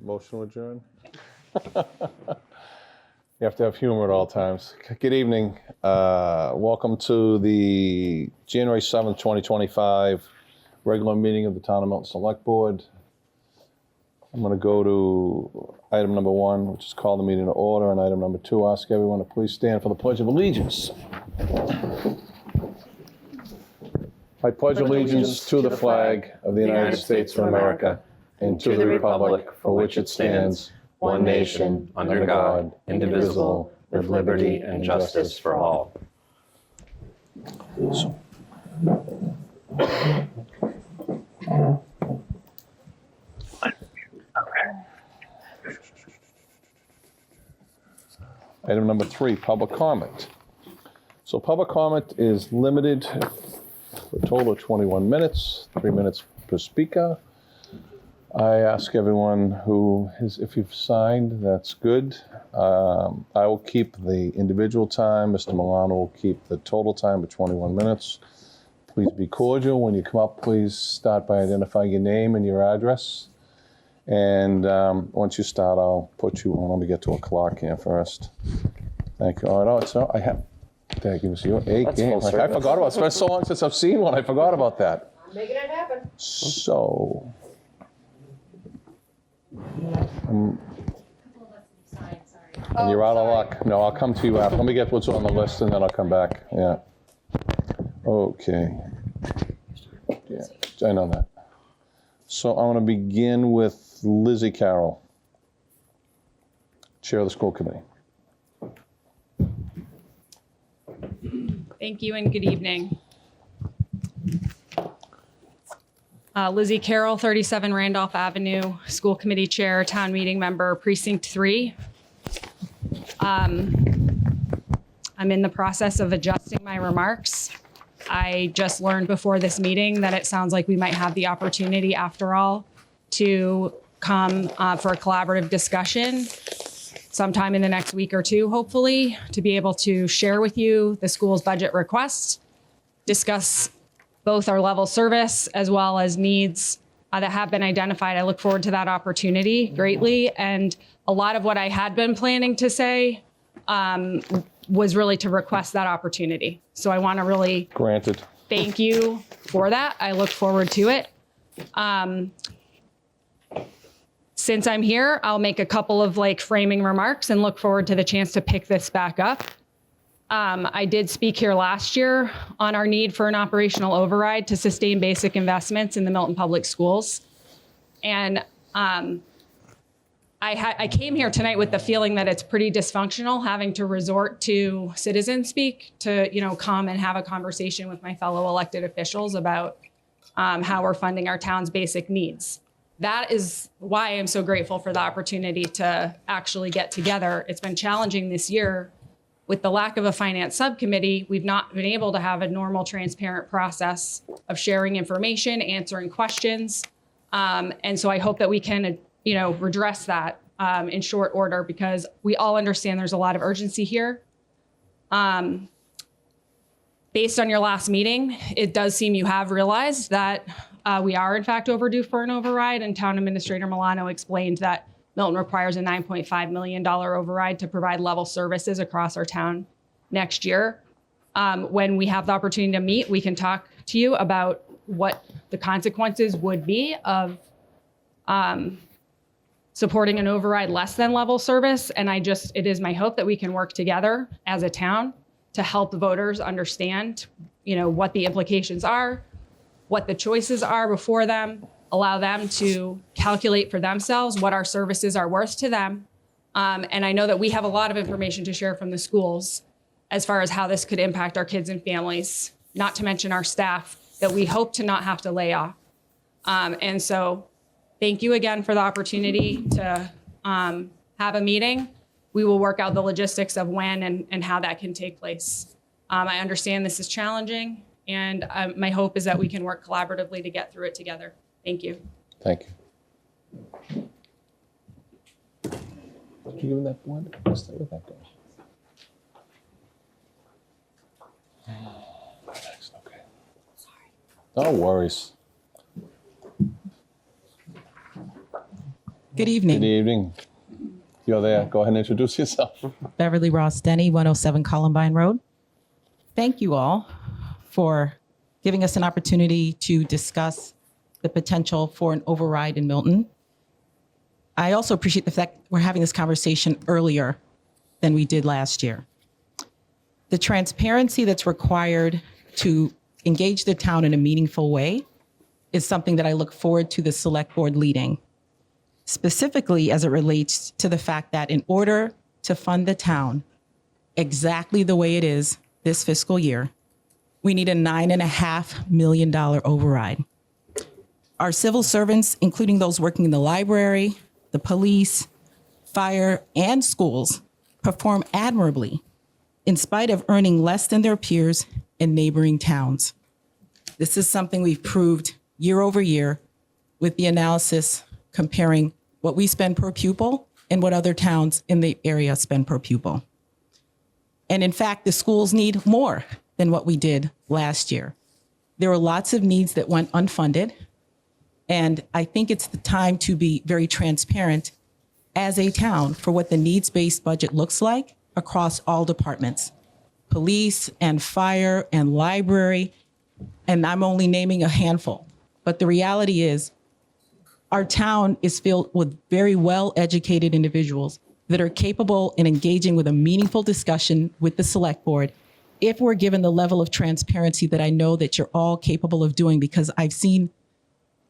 Motion to adjourn? You have to have humor at all times. Good evening. Welcome to the January 7th, 2025 regular meeting of the Town of Milton Select Board. I'm going to go to item number 1, which is call the meeting to order, and item number 2, ask everyone to please stand for the Pledge of Allegiance. I pledge allegiance to the flag of the United States of America and to the republic for which it stands, one nation, under God, indivisible, with liberty and justice for all. Item number 3, public comment. So public comment is limited for a total of 21 minutes, 3 minutes per speaker. I ask everyone if you've signed, that's good. I will keep the individual time. Mr. Milano will keep the total time of 21 minutes. Please be cordial. When you come up, please start by identifying your name and your address. And once you start, I'll put you on. Let me get to a clock here first. Thank you. Thank you, Mr. I forgot about it. It's been so long since I've seen one. I forgot about that. I'm making it happen. So. And you're out of luck. No, I'll come to you after. Let me get what's on the list and then I'll come back. Yeah. Okay. Yeah, I know that. So I'm going to begin with Lizzie Carroll, Chair of the School Committee. Thank you and good evening. Lizzie Carroll, 37 Randolph Avenue, School Committee Chair, Town Meeting Member, Precinct 3. I'm in the process of adjusting my remarks. I just learned before this meeting that it sounds like we might have the opportunity, after all, to come for a collaborative discussion sometime in the next week or two, hopefully, to be able to share with you the school's budget request, discuss both our level service as well as needs that have been identified. I look forward to that opportunity greatly. And a lot of what I had been planning to say was really to request that opportunity. So I want to really thank you for that. I look forward to it. Since I'm here, I'll make a couple of framing remarks and look forward to the chance to pick this back up. I did speak here last year on our need for an operational override to sustain basic investments in the Milton Public Schools. And I came here tonight with the feeling that it's pretty dysfunctional having to resort to citizen speak to, come and have a conversation with my fellow elected officials about how we're funding our town's basic needs. That is why I'm so grateful for the opportunity to actually get together. It's been challenging this year. With the lack of a finance subcommittee, we've not been able to have a normal, transparent process of sharing information, answering questions. And so I hope that we can, redress that in short order, because we all understand there's a lot of urgency here. Based on your last meeting, it does seem you have realized that we are in fact overdue for an override, and Town Administrator Milano explained that Milton requires a $9.5 million override to provide level services across our town next year. When we have the opportunity to meet, we can talk to you about what the consequences would be of supporting an override less than level service. And it is my hope that we can work together as a town to help the voters understand, what the implications are, what the choices are before them, allow them to calculate for themselves what our services are worth to them. And I know that we have a lot of information to share from the schools as far as how this could impact our kids and families, not to mention our staff that we hope to not have to lay off. And so thank you again for the opportunity to have a meeting. We will work out the logistics of when and how that can take place. I understand this is challenging, and my hope is that we can work collaboratively to get through it together. Thank you. Thank you. Did you give him that board? Let's stay with that guy. Next, okay. Sorry. No worries. Good Good evening. evening. You're there. Go ahead and introduce yourself. Beverly Ross Denny, 107 Columbine Road. Thank you all for giving us an opportunity to discuss the potential for an override in Milton. I also appreciate the fact we're having this conversation earlier than we did last year. The transparency that's required to engage the town in a meaningful way is something that I look forward to the select board leading, specifically as it relates to the fact that in order to fund the town exactly the way it is this fiscal year, we need a $9.5 million override. Our civil servants, including those working in the library, the police, fire, and schools, perform admirably in spite of earning less than their peers in neighboring towns. This is something we've proved year over year with the analysis comparing what we spend per pupil and what other towns in the area spend per pupil. And in fact, the schools need more than what we did last year. There were lots of needs that went unfunded. And I think it's the time to be very transparent as a town for what the needs-based budget looks like across all departments, police and fire and library. And I'm only naming a handful. But the reality is our town is filled with very well-educated individuals that are capable in engaging with a meaningful discussion with the select board if we're given the level of transparency that I know that you're all capable of doing, because I've seen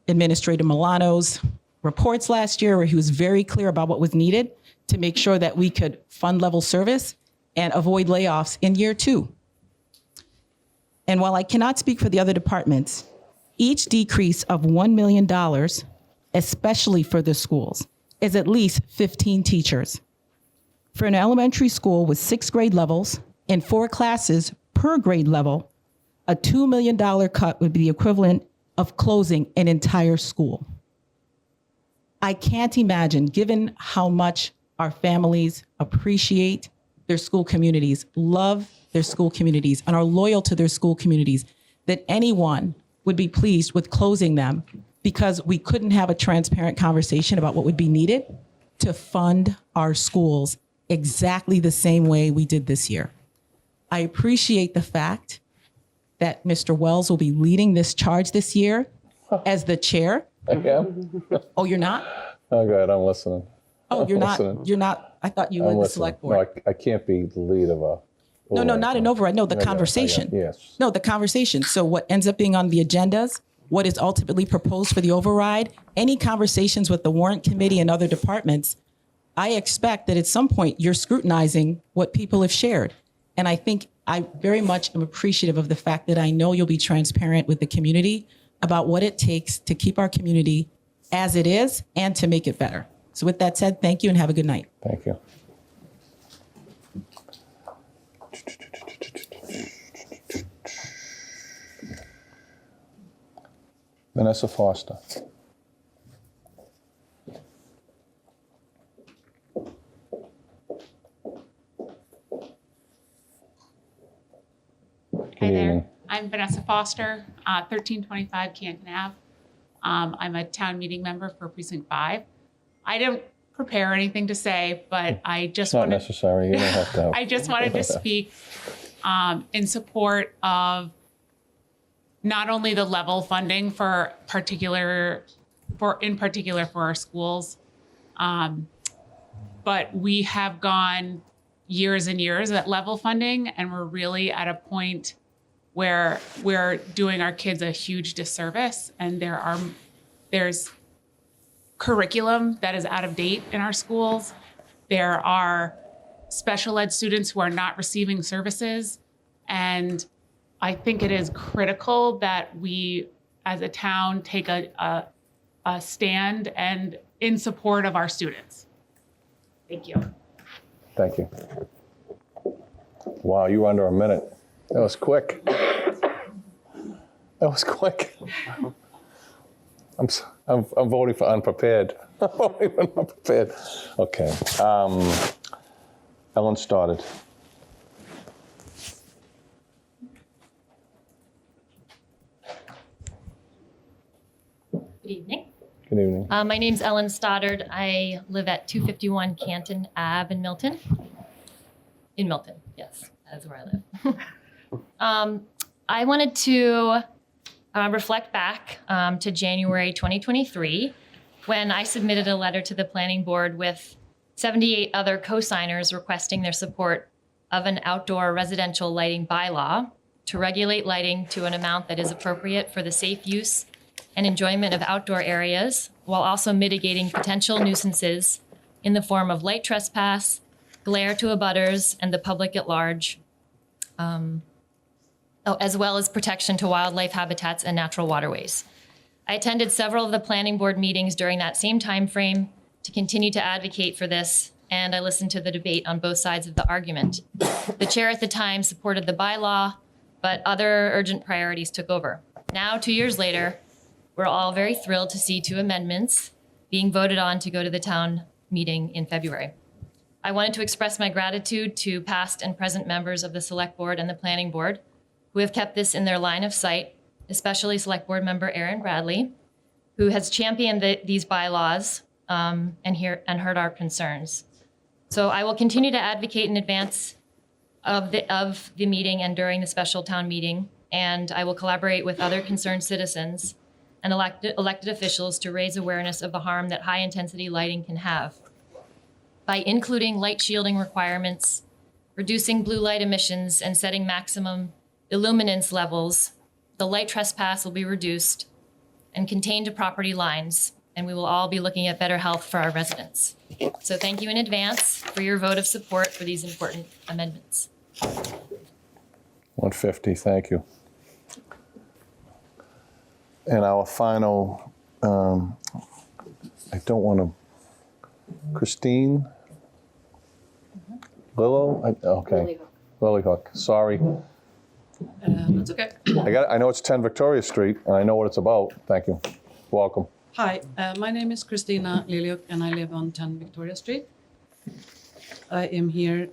Administrator Milano's reports last year where he was very clear about what was needed to make sure that we could fund level service and avoid layoffs in year 2. And while I cannot speak for the other departments, each decrease of $1 million, especially for the schools, is at least 15 teachers. For an elementary school with 6 grade levels and 4 classes per grade level, a $2 million cut would be the equivalent of closing an entire school. I can't imagine, given how much our families appreciate their school communities, love their school communities, and are loyal to their school communities, that anyone would be pleased with closing them because we couldn't have a transparent conversation about what would be needed to fund our schools exactly the same way we did this year. I appreciate the fact that Mr. Wells will be leading this charge this year as the chair. I am? Oh, you're not? Oh, good. I'm listening. Oh, you're not. listening. You're not. I thought you I'm led the listening. select No, board. I can't be the lead of a. No, not an override. No, the I got it. conversation. Yes. No, the conversation. So what ends up being on the agendas, what is ultimately proposed for the override, any conversations with the warrant committee and other departments, I expect that at some point you're scrutinizing what people have shared. And I think I very much am appreciative of the fact that I know you'll be transparent with the community about what it takes to keep our community as it is and to make it better. So with that said, thank you and have a good night. Thank you. Vanessa Foster. Hi there. evening. I'm Vanessa Foster, 1325 Canton Ave. I'm a town meeting member for Precinct 5. I didn't prepare anything to say, but I just It's not wanted, necessary. You don't have to. I just wanted to speak in support of not only the level funding for in particular for our schools, but we have gone years and years at level funding, and we're really at a point where we're doing our kids a huge disservice, and there's curriculum that is out of date in our schools. There are special ed students who are not receiving services, and I think it is critical that we as a town take a stand and in support of our students. Thank you. Thank you. Wow, you were under a minute. That was quick. That was quick. I'm voting for unprepared. I'm voting for unprepared. Okay. Ellen started. Good evening. Good evening. My name's Ellen Stoddard. I live at 251 Canton Ave in Milton. In Milton, yes, that's where I live. I wanted to reflect back to January 2023, when I submitted a letter to the planning board with 78 other co-signers requesting their support of an outdoor residential lighting bylaw to regulate lighting to an amount that is appropriate for the safe use and enjoyment of outdoor areas, while also mitigating potential nuisances in the form of light trespass, glare to abutters and the public at large, as well as protection to wildlife habitats and natural waterways. I attended several of the planning board meetings during that same time frame to continue to advocate for this, and I listened to the debate on both sides of the argument. The chair at the time supported the bylaw, but other urgent priorities took over. Now, 2 years later, we're all very thrilled to see 2 amendments being voted on to go to the town meeting in February. I wanted to express my gratitude to past and present members of the Select Board and the Planning Board who have kept this in their line of sight, especially Select Board member Erin Bradley, who has championed these bylaws and heard our concerns. So I will continue to advocate in advance of the meeting and during the special town meeting, and I will collaborate with other concerned citizens and elected officials to raise awareness of the harm that high-intensity lighting can have. By including light shielding requirements, reducing blue light emissions, and setting maximum illuminance levels, the light trespass will be reduced and contained to property lines, and we will all be looking at better health for our residents. So thank you in advance for your vote of support for these important amendments. 150, thank you. And our final, I don't want to, Christine? Lillo? Okay. Lilyhook, sorry. That's okay. I know it's 10 Victoria Street, and I know what it's about. Thank you. Welcome. Hi, my name is Christina Liliuk, and I live on 10 Victoria Street. I am here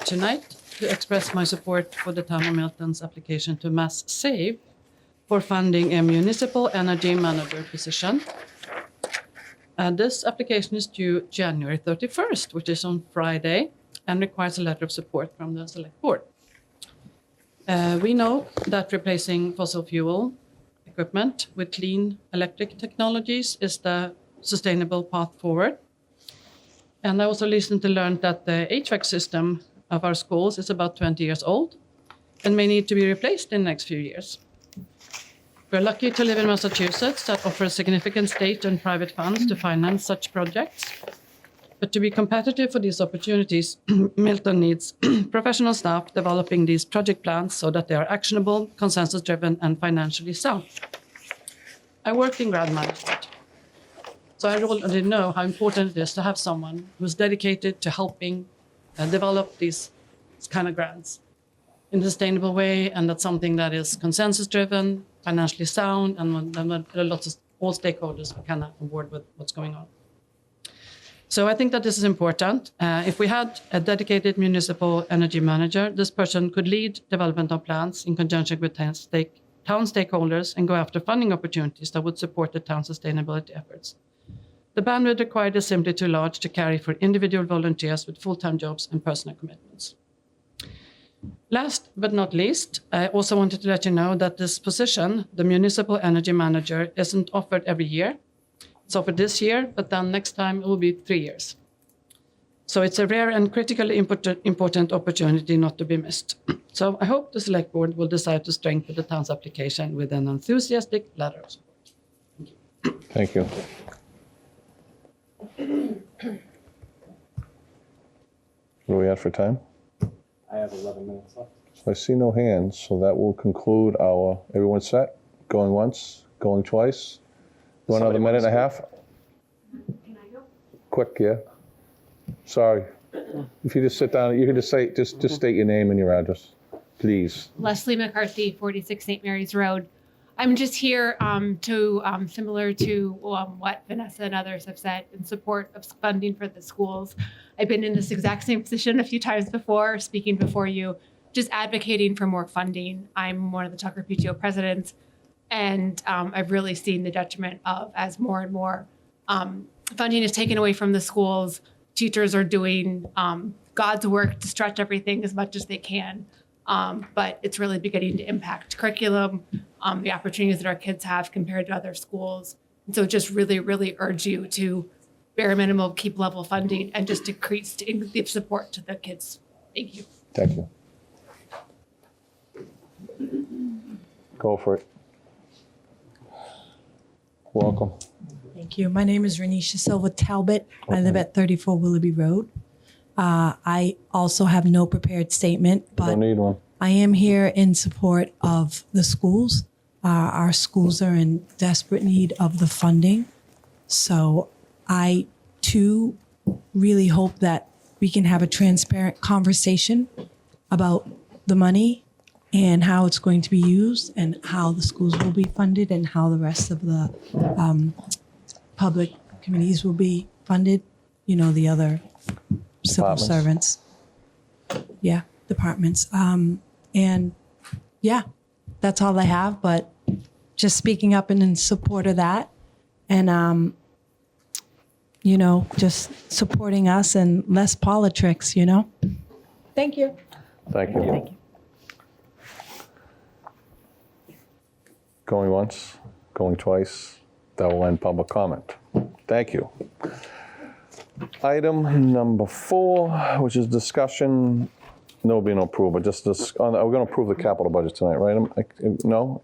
tonight to express my support for the Town of Milton's application to Mass Save for funding a municipal energy manager position. This application is due January 31st, which is on Friday, and requires a letter of support from the Select Board. We know that replacing fossil fuel equipment with clean electric technologies is the sustainable path forward. And I also listened to learn that the HVAC system of our schools is about 20 years old and may need to be replaced in the next few years. We're lucky to live in Massachusetts that offers significant state and private funds to finance such projects. But to be competitive for these opportunities, Milton needs professional staff developing these project plans so that they are actionable, consensus-driven, and financially sound. I worked in grant management, so I already know how important it is to have someone who's dedicated to helping develop these kind of grants in a sustainable way, and that's something that is consensus-driven, financially sound, and there are lots of all stakeholders who can on board with what's going on. So I think that this is important. If we had a dedicated municipal energy manager, this person could lead development of plans in conjunction with town stakeholders and go after funding opportunities that would support the town's sustainability efforts. The bandwidth required is simply too large to carry for individual volunteers with full-time jobs and personal commitments. Last but not least, I also wanted to let you know that this position, the municipal energy manager, isn't offered every year. It's offered this year, but then next time it will be 3 years. So it's a rare and critically important opportunity not to be missed. So I hope the Select Board will decide to strengthen the town's application with an enthusiastic letter of support. Thank you. What do we have for time? I have 11 minutes left. So I see no hands, so that will conclude our, everyone set? Going once, going twice? You want another minute and a half? Can I go? Quick, yeah. Sorry. If you just sit down, you can just say, just state your name and your address, please. Leslie McCarthy, 46 St. Mary's Road. I'm just here similar to what Vanessa and others have said in support of funding for the schools. I've been in this exact same position a few times before, speaking before you, just advocating for more funding. I'm one of the Tucker PTO presidents. And I've really seen the detriment of, as more and more funding is taken away from the schools, teachers are doing God's work to stretch everything as much as they can. But it's really beginning to impact curriculum, the opportunities that our kids have compared to other schools. And so just really, really urge you to bare minimum keep level funding and just decrease to give support to the kids. Thank you. Thank you. Go for it. Welcome. Thank you. My name is Renisha Silva Talbot. I live at 34 Willoughby Road. I also have no prepared statement, but Don't need one. I am here in support of the schools. Our schools are in desperate need of the funding. So I, too, really hope that we can have a transparent conversation about the money and how it's going to be used and how the schools will be funded and how the rest of the public committees will be funded. You know, the other civil Departments. servants. Yeah, departments. And yeah, that's all I have, but just speaking up and in support of that and, you know, just supporting us and less politics, you know? Thank you. Thank you. Thank you. Going once, going twice, that will end public comment. Thank you. Item number 4, which is discussion, there'll be no approval, just this, we're going to approve the capital budget tonight, right? No?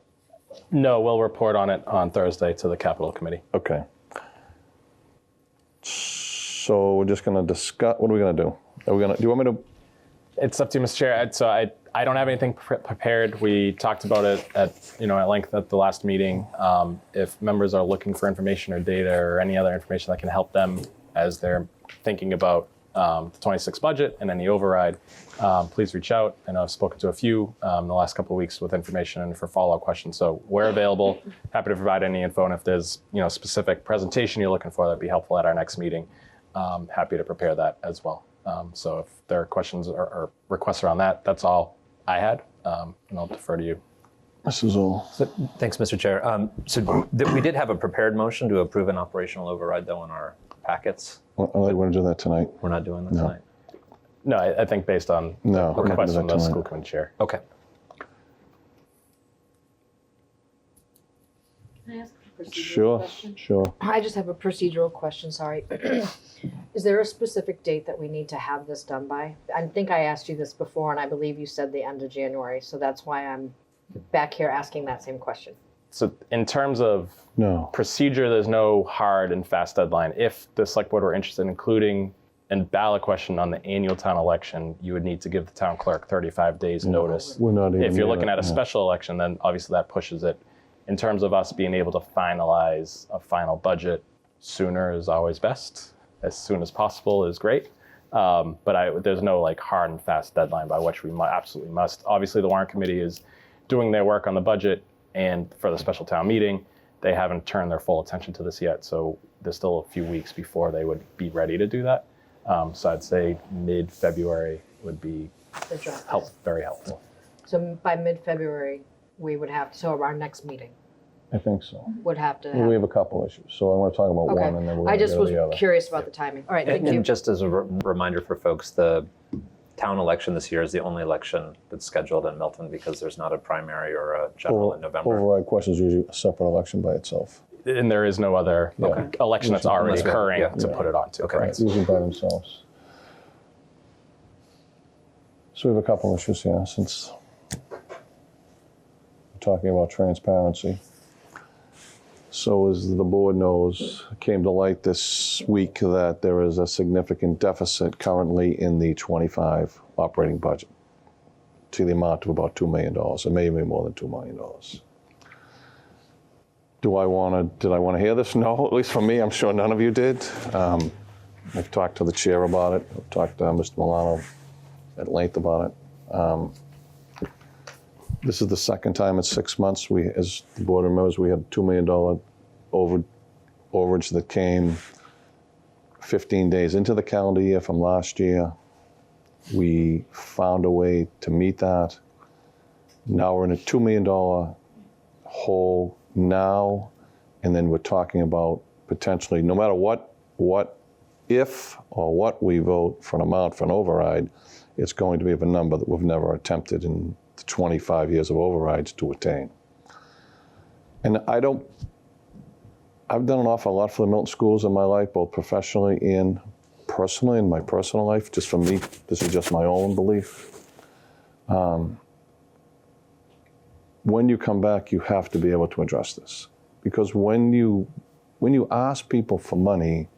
No, we'll report on it on Thursday to the Capital Committee. Okay. So we're just going to discuss, what are we going to do? Are we going to, do you want me to? It's up to you, Mr. Chair. So I don't have anything prepared. We talked about it at length at the last meeting. If members are looking for information or data or any other information that can help them as they're thinking about the 26 budget and any override, please reach out. I know I've spoken to a few in the last couple of weeks with information and for follow-up questions. So we're available, happy to provide any info. And if there's specific presentation you're looking for that'd be helpful at our next meeting, happy to prepare that as well. So if there are questions or requests around that, that's all I had, and I'll defer to you. This is all. Thanks, Mr. Chair. We did have a prepared motion to approve an operational override, though, in our packets. I want to do that tonight. We're not doing that No. tonight. No, I think based on No, the we're not request doing from that the tonight. school committee chair. Okay. Can I ask a procedural Sure, question? sure. I just have a procedural question, sorry. Is there a specific date that we need to have this done by? I think I asked you this before, and I believe you said the end of January, so that's why I'm back here asking that same question. So in terms of No. procedure, there's no hard and fast deadline. If the select board were interested in including a ballot question on the annual town election, you would need to give the town clerk 35 days notice. We're not even. If you're looking near at a that, yeah. special election, then obviously that pushes it. In terms of us being able to finalize a final budget, sooner is always best. As soon as possible is great. But there's no hard and fast deadline by which we absolutely must. Obviously, the warrant committee is doing their work on the budget, and for the special town meeting, they haven't turned their full attention to this yet. So there's still a few weeks before they would be ready to do that. So I'd say mid-February would be The draft. very helpful. So by mid-February, we would have, so our next meeting I think so. would have to We have. have a couple issues, so I want to talk about one and then we're I going to just go was to the other. curious about the timing. All right, thank you. And just as a reminder for folks, the town election this year is the only election that's scheduled in Milton because there's not a primary or a general in November. Override question is usually a separate election by itself. And there is no other election that's already Unless we- occurring yeah. to put it onto. Okay. Correct. It's usually by themselves. So we have a couple issues here since we're talking about transparency. So as the board knows, it came to light this week that there is a significant deficit currently in the 25 operating budget to the amount of about $2 million, or maybe more than $2 million. Did I want to hear this? No, at least for me, I'm sure none of you did. I've talked to the chair about it. I've talked to Mr. Milano at length about it. This is the second time in 6 months we, as the board remembers, we had a $2 million overage that came 15 days into the calendar year from last year. We found a way to meet that. Now we're in a $2 million hole now, and then we're talking about potentially, no matter if or what we vote for an amount for an override, it's going to be of a number that we've never attempted in the 25 years of overrides to attain. And I've done an awful lot for the Milton schools in my life, both professionally and personally, in my personal life. Just for me, this is just my own belief. When you come back, you have to be able to address this. Because when you ask people for money,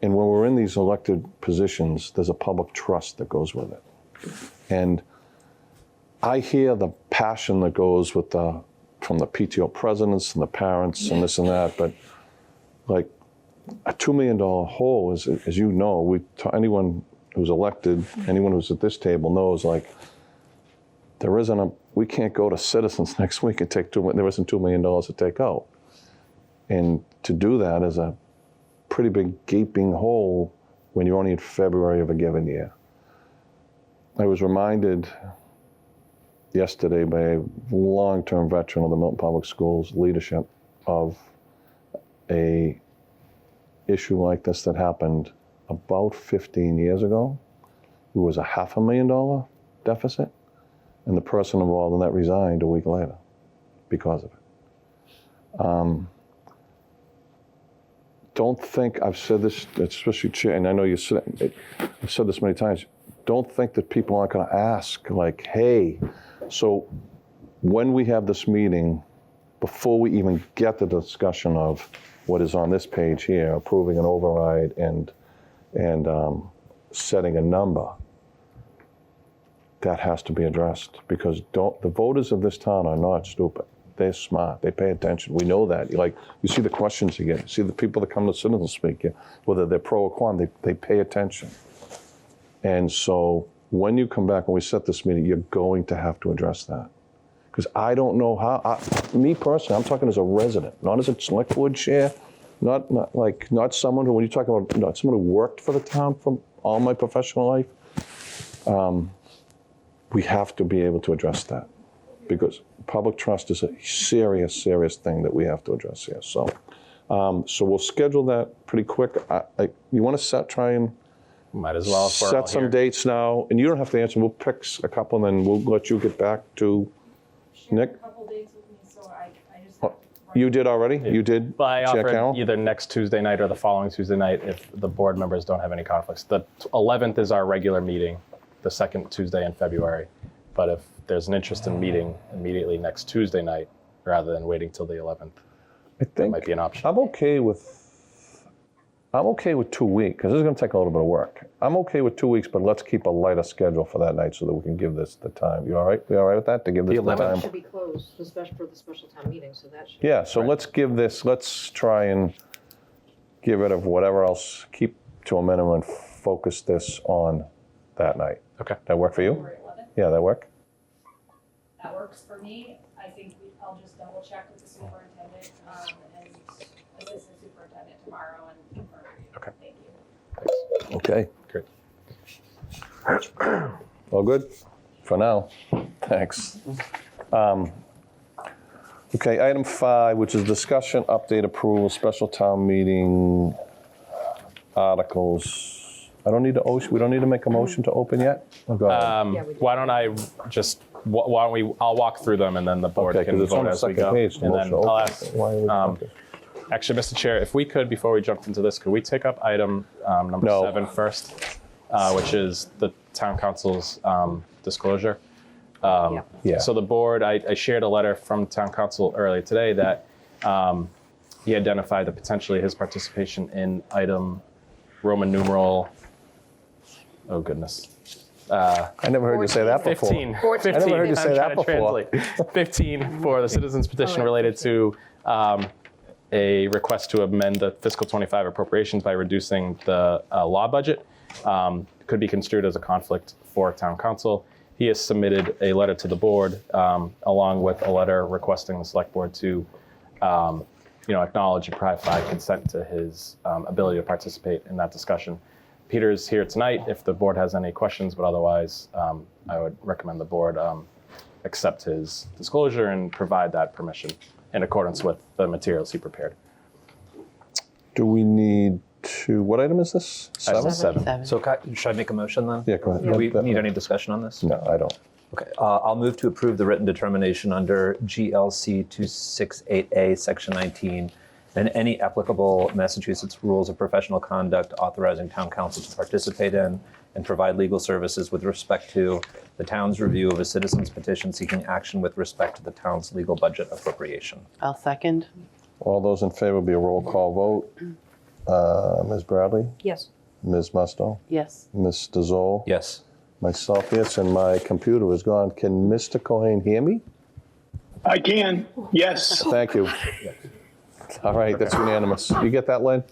and when we're in these elected positions, there's a public trust that goes with it. And I hear the passion that goes with from the PTO presidents and the parents and this and that, but like a $2 million hole is, as you know, anyone who's elected, anyone who's at this table knows, like, we can't go to Citizens next week and there isn't $2 million to take out. And to do that is a pretty big gaping hole when you're only in February of a given year. I was reminded yesterday by a long-term veteran of the Milton Public Schools leadership of a issue like this that happened about 15 years ago. It was a $500,000 deficit, and the person involved in that resigned a week later because of it. Don't think, I've said this, especially Chair, and I know I've said this many times, don't think that people aren't going to ask, like, hey, so when we have this meeting, before we even get the discussion of what is on this page here, approving an override and setting a number, that has to be addressed, because the voters of this town are not stupid. They're smart. They pay attention. We know that. You see the questions you get. You see the people that come to Citizens Speak, whether they're pro or con, they pay attention. And so when you come back, when we set this meeting, you're going to have to address that. Because I don't know how, me personally, I'm talking as a resident, not as a select board chair, not someone who, when you talk about, not someone who worked for the town for all my professional life, we have to be able to address that. Because public trust is a serious, serious thing that we have to address here. So we'll schedule that pretty quick. You want to try and Might as well. set some dates now, and you don't have to answer. We'll pick a couple, and then we'll let you get back to Nick. A couple dates with me, so I just Oh, have to you did already? You did? I Chair offered Carroll? either next Tuesday night or the following Tuesday night if the board members don't have any conflicts. The 11th is our regular meeting, the second Tuesday in February. But if there's an interest in meeting immediately next Tuesday night rather than waiting till the 11th, that might be an option. I'm okay with 2 weeks, because this is going to take a little bit of work. I'm okay with 2 weeks, but let's keep a lighter schedule for that night so that we can give this the time. You all right? We all right with that? To give this the That time? should be closed, for the special town meeting, so that should. Yeah, so let's try and get rid of whatever else, keep to a minimum and focus this on that night. Okay. That work for you? February 11th. Yeah, that work? That works for me. I think I'll just double check with the superintendent and assistant superintendent tomorrow and confirm. Okay. Thank you. Okay. Great. All good? For now. Thanks. Okay, item 5, which is discussion, update, approval, special town meeting articles. We don't need to make a motion to open yet? Oh, go ahead. Yeah, we do. Why don't I'll walk through them and then the board Okay, can 'cause it's on vote the as we second go. page, the And motion then to I'll open. ask, Why are we- okay. actually, Mr. Chair, if we could, before we jump into this, could we take up item number No. 7 first, which is the town council's disclosure? Yeah. So the board, I shared a letter from town council earlier today that he identified that potentially his participation in item Roman numeral, oh goodness. I never heard you say that before. 15. 14. I never heard you I'm say that trying to before. translate. 15 for the citizens petition Oh, related to a request to amend the fiscal 25 appropriations by reducing the law budget. Could be construed as a conflict for town council. He has submitted a letter to the board along with a letter requesting the select board to acknowledge and provide consent to his ability to participate in that discussion. Peter's here tonight if the board has any questions, but otherwise I would recommend the board accept his disclosure and provide that permission in accordance with the materials he prepared. Do we need to, what item is this? Item 7? 7. So should I make a motion then? Yeah, go ahead. Do we need any discussion on this? No, I don't. Okay, I'll move to approve the written determination under GLC 268A, Section 19, and any applicable Massachusetts rules of professional conduct authorizing town council to participate in and provide legal services with respect to the town's review of a citizen's petition seeking action with respect to the town's legal budget appropriation. I'll second. All those in favor will be a roll call vote. Ms. Bradley? Yes. Ms. Musto? Yes. Ms. Dezol? Yes. Myself, yes, and my computer is gone. Can Mr. Cohen hear me? I can, yes. Thank you. All right, that's unanimous. You get that, Lynn?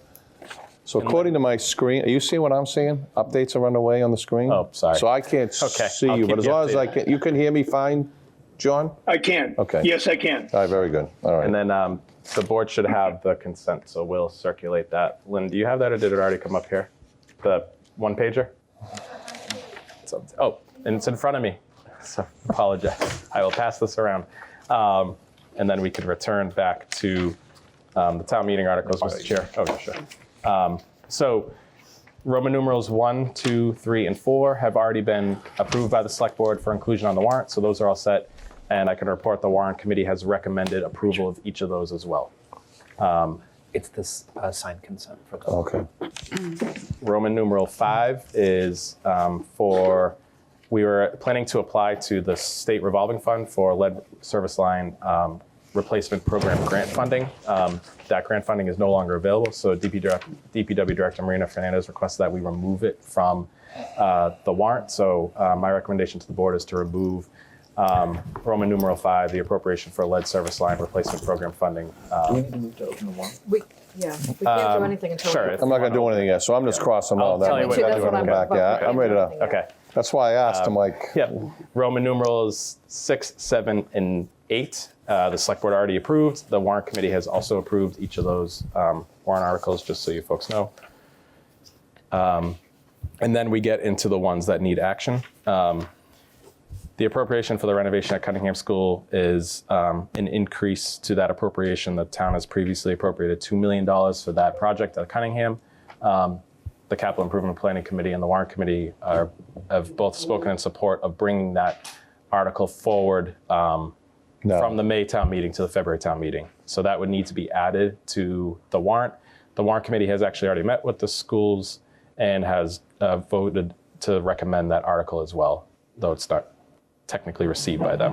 So according to my screen, are you seeing what I'm seeing? Updates are underway on the screen? Oh, sorry. So I can't Okay, see I'll you, but keep as you long as I updated. can, you can hear me fine, John? I can. Okay. Yes, I can. All right, very good. All right. And then the board should have the consent, so we'll circulate that. Lynn, do you have that, or did it already come up here? The one pager? Oh, and it's in front of me, so apologize. I will pass this around. And then we could return back to the town meeting articles, Mr. Chair. Oh, sure. So Roman numerals 1, 2, 3, and 4 have already been approved by the select board for inclusion on the warrant, so those are all set. And I can report the warrant committee has recommended approval of each of those as well. It's this signed consent for the. Okay. Roman numeral 5 is we were planning to apply to the state revolving fund for lead service line replacement program grant funding. That grant funding is no longer available, so DPW Director Marina Fernandez requested that we remove it from the warrant. So my recommendation to the board is to remove Roman numeral 5, the appropriation for lead service line replacement program funding. Do we need to move to open the warrant? We can't do anything until. Sure. I'm not going to do anything yet, so I'm just crossing all that. tell you what- That's That's what I'm back. Yeah, I'm ready to. Okay. That's why I asked. I'm like, Yep. Roman numerals 6, 7, and 8. The select board already approved. The warrant committee has also approved each of those warrant articles, just so you folks know. And then we get into the ones that need action. The appropriation for the renovation at Cunningham School is an increase to that appropriation. The town has previously appropriated $2 million for that project at Cunningham. The Capital Improvement Planning Committee and the Warrant Committee have both spoken in support of bringing that article forward from the May town meeting to the February town meeting. So that would need to be added to the warrant. The Warrant Committee has actually already met with the schools and has voted to recommend that article as well, though it's not technically received by them.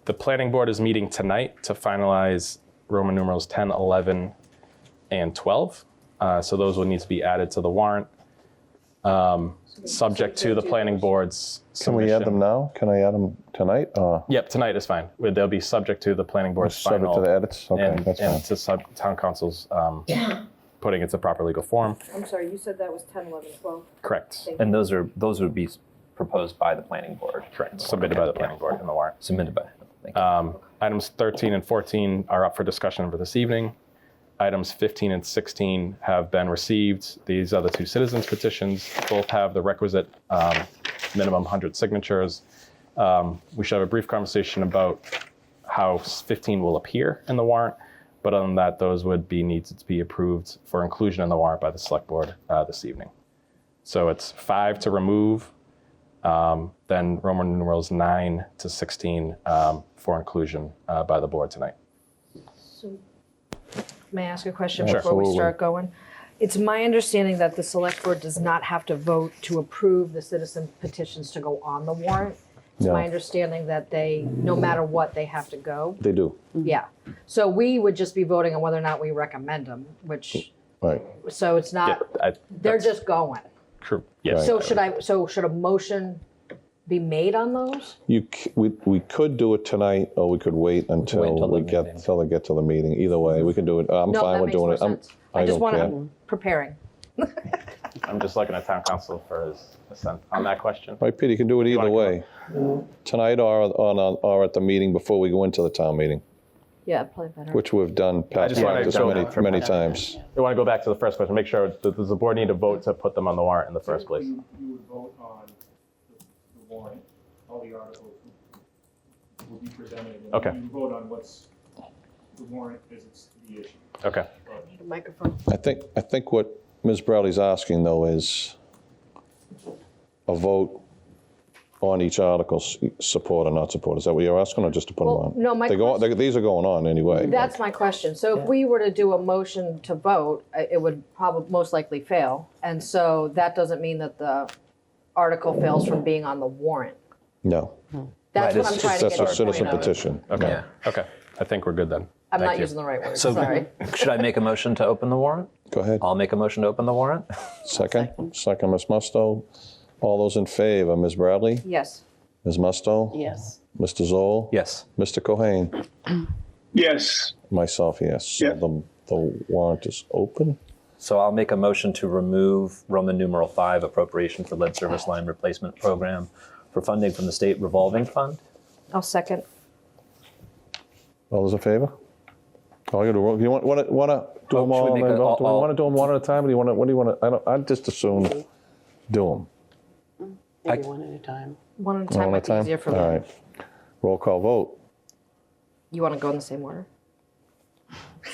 The planning board is meeting tonight to finalize Roman numerals 10, 11, and 12. So those will need to be added to the warrant, subject to the planning board's can we add them now? Can I add them tonight? Yep, tonight is fine. They'll be subject to the planning board's Subject final to the edits? Okay, and, that's fine. and to town council's putting it to proper legal form. I'm sorry, you said that was 10, 11, 12. Correct. And those would be proposed by the planning board. Correct. Submitted by the planning board in the warrant. Submitted by. Thank you. Items 13 and 14 are up for discussion for this evening. Items 15 and 16 have been received. These are the 2 citizens petitions. Both have the requisite minimum 100 signatures. We should have a brief conversation about how 15 will appear in the warrant, but other than that, those would be needed to be approved for inclusion in the warrant by the select board this evening. So it's 5 to remove, then Roman numerals 9 to 16 for inclusion by the board tonight. So, may I ask a question Sure. before we Absolutely. start going? It's my understanding that the select board does not have to vote to approve the citizen petitions to go on the warrant. It's No. my understanding that they, no matter what, they have to go. They do. Yeah. So we would just be voting on whether or not we recommend them, which, Right. so it's not, they're just going. True. Yes. So should a motion be made on those? We could do it tonight, or we could wait until they get to the meeting. Either way, we can do it. I'm No, fine that with makes doing more it. sense. I I just don't want care. to, preparing. I'm just looking at town council for his assent on that question. Right, Peter, you can do it either wanna way. Tonight or at the meeting before we go into the town meeting, Yeah, play better. which we've done past just wanna practice go- many times. I want to go back to the first question, make sure, does the board need to vote to put them on the warrant in the first place? You would vote on the warrant all the articles will be presented. And Okay. you vote on what's the warrant as it's the issue. Okay. Need a microphone. I think what Ms. Bradley's asking, though, is a vote on each article, support or not support. Is that what you're asking, or just to put Well, them on? no, my These are going on anyway. That's my question. So if we were to do a motion to vote, it would probably most likely fail. And so that doesn't mean that the article fails from being on the warrant. No. That's Right, what I'm trying to That's get a to. citizen petition. Okay. Yeah. Okay. I think we're good then. I'm Thank not you. using the right word, So sorry. should I make a motion to open the warrant? Go ahead. I'll make a motion to open the warrant. Second, Ms. Musto. All those in favor, Ms. Bradley? Yes. Ms. Musto? Yes. Mr. Zoll? Yes. Mr. Cohen? Yes. Myself, yes. So Yeah. the warrant is open. So I'll make a motion to remove Roman numeral 5, appropriation for lead service line replacement program for funding from the state revolving fund. I'll second. All those in favor? All you do, you want to do them should we all? make Do a- you all- want to do them one at a time, or do you want to? What do you want to? I'd just assume do them Maybe one at a time. One at a one time at a might be time. easier for All me. right. Roll call vote. You want to go in the same order?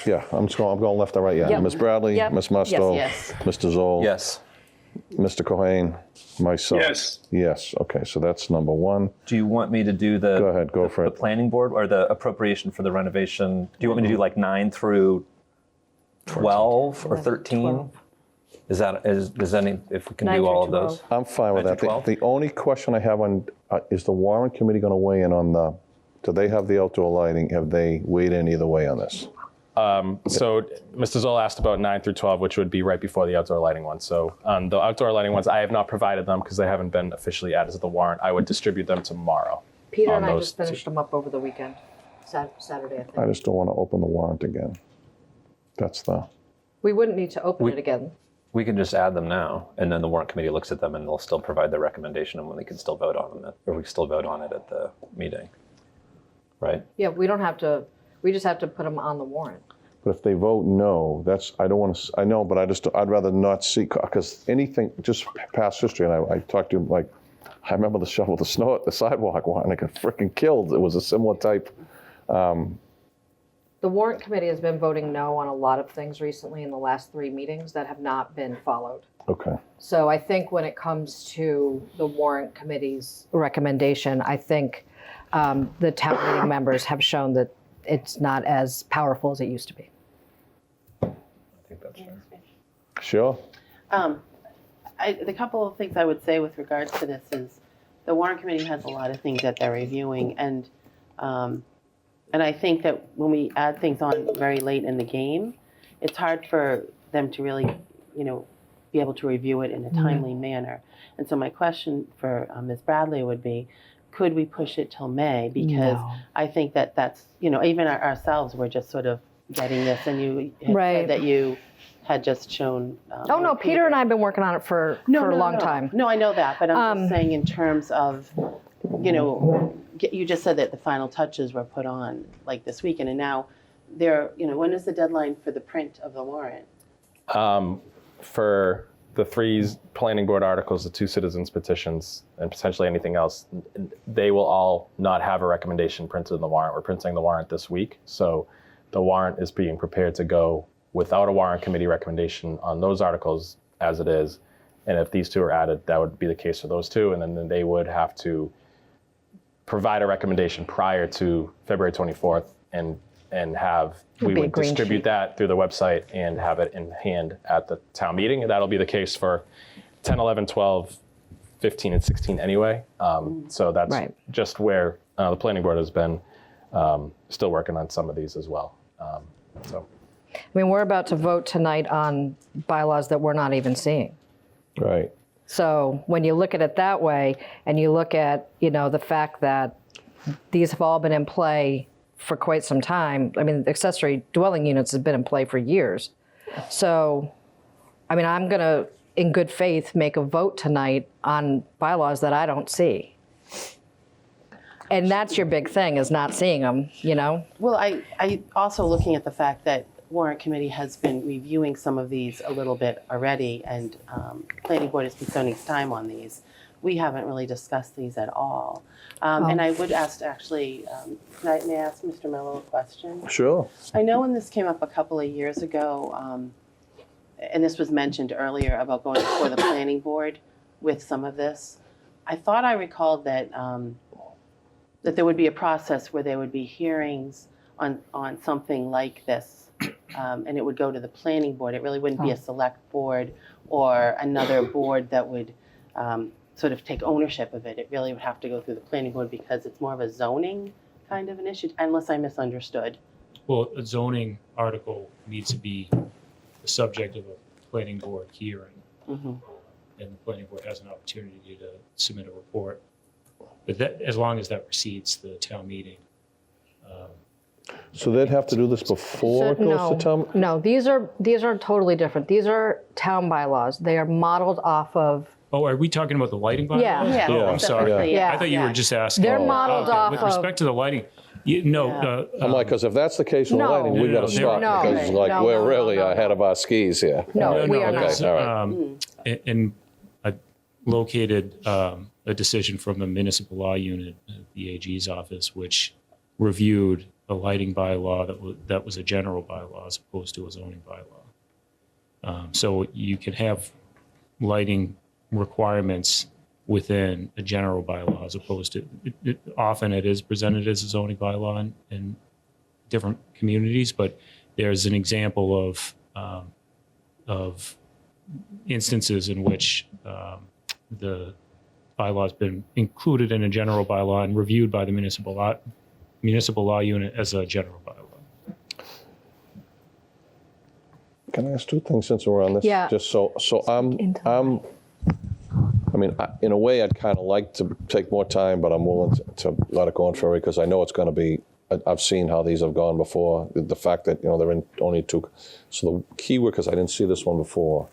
Yeah, I'm going left to right. Yeah, Yep. Ms. Bradley, Yep. Ms. Musto, Yes. Mr. Zoll, Yes. Mr. Cohen, myself. Yes. Yes. Okay, so that's number one. Do you want me to do the Go ahead, go for the it. planning board or the appropriation for the renovation? Do you want me to do like 9 through 12 or 13? Is any, if we can 9 do all of through those? I'm fine with 9 that. through 12? The only question I have on is the warrant committee going to weigh in on the? Do they have the outdoor lighting? Have they weighed in either way on this? So Mr. Zoll asked about 9 through 12, which would be right before the outdoor lighting one. So the outdoor lighting ones, I have not provided them because they haven't been officially added to the warrant. I would distribute them tomorrow. Peter on and I those just finished them up over the weekend, Saturday, I think. I just don't want to open the warrant again. That's the. We wouldn't need to open it again. We can just add them now, and then the warrant committee looks at them and they'll still provide their recommendation, and when they can still vote on them, or we can still vote on it at the meeting. Right? Yeah, we don't have to, we just have to put them on the warrant. But if they vote no, that's, I don't want to, I know, but I'd rather not see, because anything, just past history, and I talked to him, like, I remember the shovel the snow at the sidewalk one, and I got freaking killed. It was a similar type. The warrant committee has been voting no on a lot of things recently in the last 3 meetings that have not been followed. Okay. So I think when it comes to the warrant committee's recommendation, I think the town meeting members have shown that it's not as powerful as it used to be. I think that's fair. Sure. The couple of things I would say with regards to this is the warrant committee has a lot of things that they're reviewing, and I think that when we add things on very late in the game, it's hard for them to really, be able to review it in a timely manner. And so my question for Ms. Bradley would be, could we push it till May? Because I think that's, even ourselves, we're just sort of getting this, and you had said that you had just shown. Oh, no, Peter and I have been working on it for a long time. No, I know that, but I'm just saying in terms of, you just said that the final touches were put on like this weekend, and now when is the deadline for the print of the warrant? For the 3 planning board articles, the 2 citizens petitions, and potentially anything else, they will all not have a recommendation printed in the warrant. We're printing the warrant this week. So the warrant is being prepared to go without a warrant committee recommendation on those articles as it is. And if these 2 are added, that would be the case for those 2. And then they would have to provide a recommendation prior to February 24th we would distribute that through the website and have it in hand at the town meeting. And that'll be the case for 10, 11, 12, 15, and 16 anyway. So that's just where the planning board has been still working on some of these as well. I mean, we're about to vote tonight on bylaws that we're not even seeing. Right. So when you look at it that way, and you look at, the fact that these have all been in play for quite some time. I mean, accessory dwelling units have been in play for years. So, I mean, I'm going to, in good faith, make a vote tonight on bylaws that I don't see. And that's your big thing, is not seeing them, Well, I also looking at the fact that warrant committee has been reviewing some of these a little bit already, and planning board has been spending time on these. we haven't really discussed these at all. And I would ask, actually, may I ask Mr. Mello a question? Sure. I know when this came up a couple of years ago, and this was mentioned earlier about going before the planning board with some of this, I thought I recalled that that there would be a process where there would be hearings on something like this, and it would go to the planning board. It really wouldn't be a select board or another board that would sort of take ownership of it. It really would have to go through the planning board because it's more of a zoning kind of an issue, unless I misunderstood. Well, a zoning article needs to be the subject of a planning board hearing. Mm-hmm. And the planning board has an opportunity to submit a report. But that, as long as that precedes the town meeting. So they'd have to do this before it goes to town? No, these are totally different. These are town bylaws. They are modeled off of. Oh, are we talking about the lighting bylaws? Yeah. Yeah. Oh, I'm sorry. Yeah. I thought you were just asking. They're modeled off With of. respect to the lighting, I'm like, because if that's the case with No. lighting, we got to stop No. because like No, we're no, really no. ahead of our skis here. No, we are not. because, Okay, all right. And I located a decision from the municipal law unit at the AG's office, which reviewed a lighting bylaw that was a general bylaw as opposed to a zoning bylaw. So you can have lighting requirements within a general bylaw as opposed to, often it is presented as a zoning bylaw in different communities, but there's an example of instances in which the bylaw has been included in a general bylaw and reviewed by the municipal law unit as a general bylaw. Can I ask two things since we're on this? Yeah. Just so in a way, I'd kind of like to take more time, but I'm willing to let it go on forever because I know it's going to be. I've seen how these have gone before. The fact that they're in only two. So the key word, because I didn't see this one before,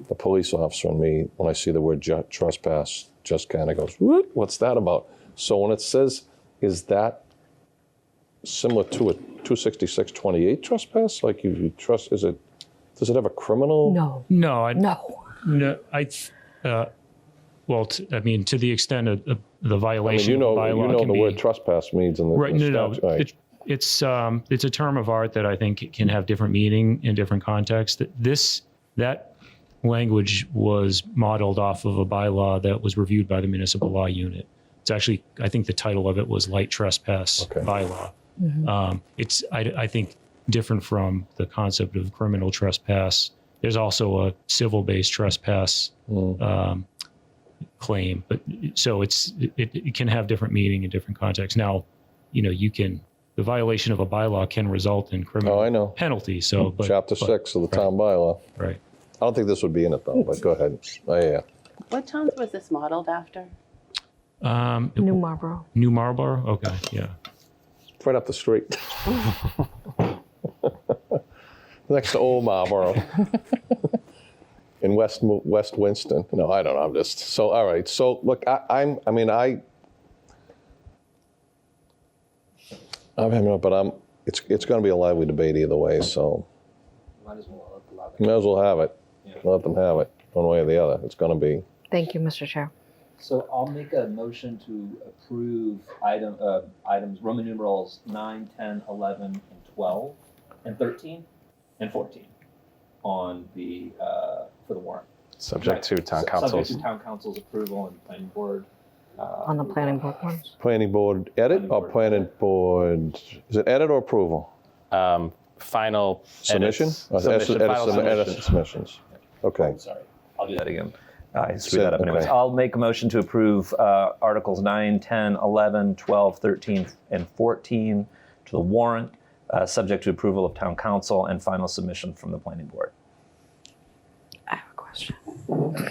the police officer in me, when I see the word trespass, just kind of goes, what's that about? So when it says, is that similar to a 266-28 trespass? Like you trust? Does it have a criminal? No. No. Well, to the extent of the I violation mean, of the bylaw can the be, word trespass means in the right. the No. statute. Right. It's a term of art that I think can have different meaning in different contexts. That language was modeled off of a bylaw that was reviewed by the municipal law unit. It's actually, I think the title of it was light trespass bylaw. It's I think different from the concept of criminal trespass. There's also a civil-based trespass claim, but so it can have different meaning in different contexts. Now, the violation of a bylaw can result in criminal penalty. So, Chapter 6 of the town bylaw. Right. I don't think this would be in it though, but go ahead. Oh, yeah. What towns was this modeled after? New Marlboro. New Marlboro. Okay. Yeah. It's right up the street. Next to Old Marlboro. In West Winston. No, I don't know. I'm just so all right. So look, I'm having, but it's going to be a lively debate either way. So Might as well allow that. you might as well have it. Yeah. Let them have it one way or the other. It's going to be. Thank you, Mr. Chair. So I'll make a motion to approve items Roman numerals 9, 10, 11, and 12, and 13, and 14 on the for the warrant. Subject to town Subject council's. to town council's approval and planning board. On the planning board ones. Planning board edit or planning board? Is it edit or approval? Final Submission? edits, final submission. Submissions. Okay. Sorry, I'll do that again. I screwed Sid, that up anyways. okay. I'll make a motion to approve Articles 9, 10, 11, 12, 13, and 14 to the warrant, subject to approval of town council and final submission from the planning board. I have a question.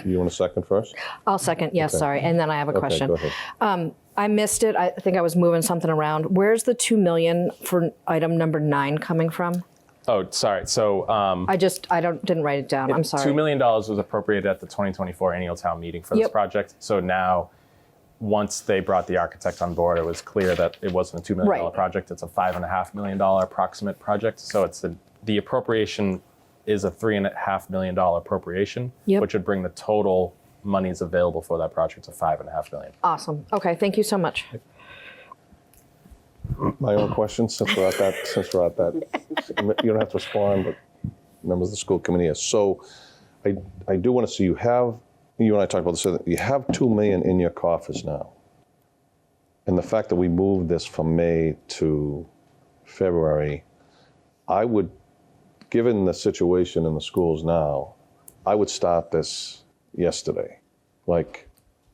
You want a second first? I'll second. Yes, Okay. sorry. And then I have a Okay, question. go ahead. I missed it. I think I was moving something around. Where's the 2 million for item number 9 coming from? Oh, sorry. So I didn't write it down. I'm sorry. $2 million was appropriated at the 2024 annual town meeting for this Yep. project. So now, once they brought the architect on board, it was clear that it wasn't a $2 million Right. project. It's a $5.5 million approximate project. So it's the appropriation is a $3.5 million appropriation, Yep. which would bring the total money is available for that project of $5.5 million. Awesome. Okay, thank you so much. My own question, since we're at that, you don't have to respond, but members of the school committee is. So I do want to see you and I talked about this, you have $2 million in your coffers now. And the fact that we moved this from May to February, I would, given the situation in the schools now, I would start this yesterday. Like,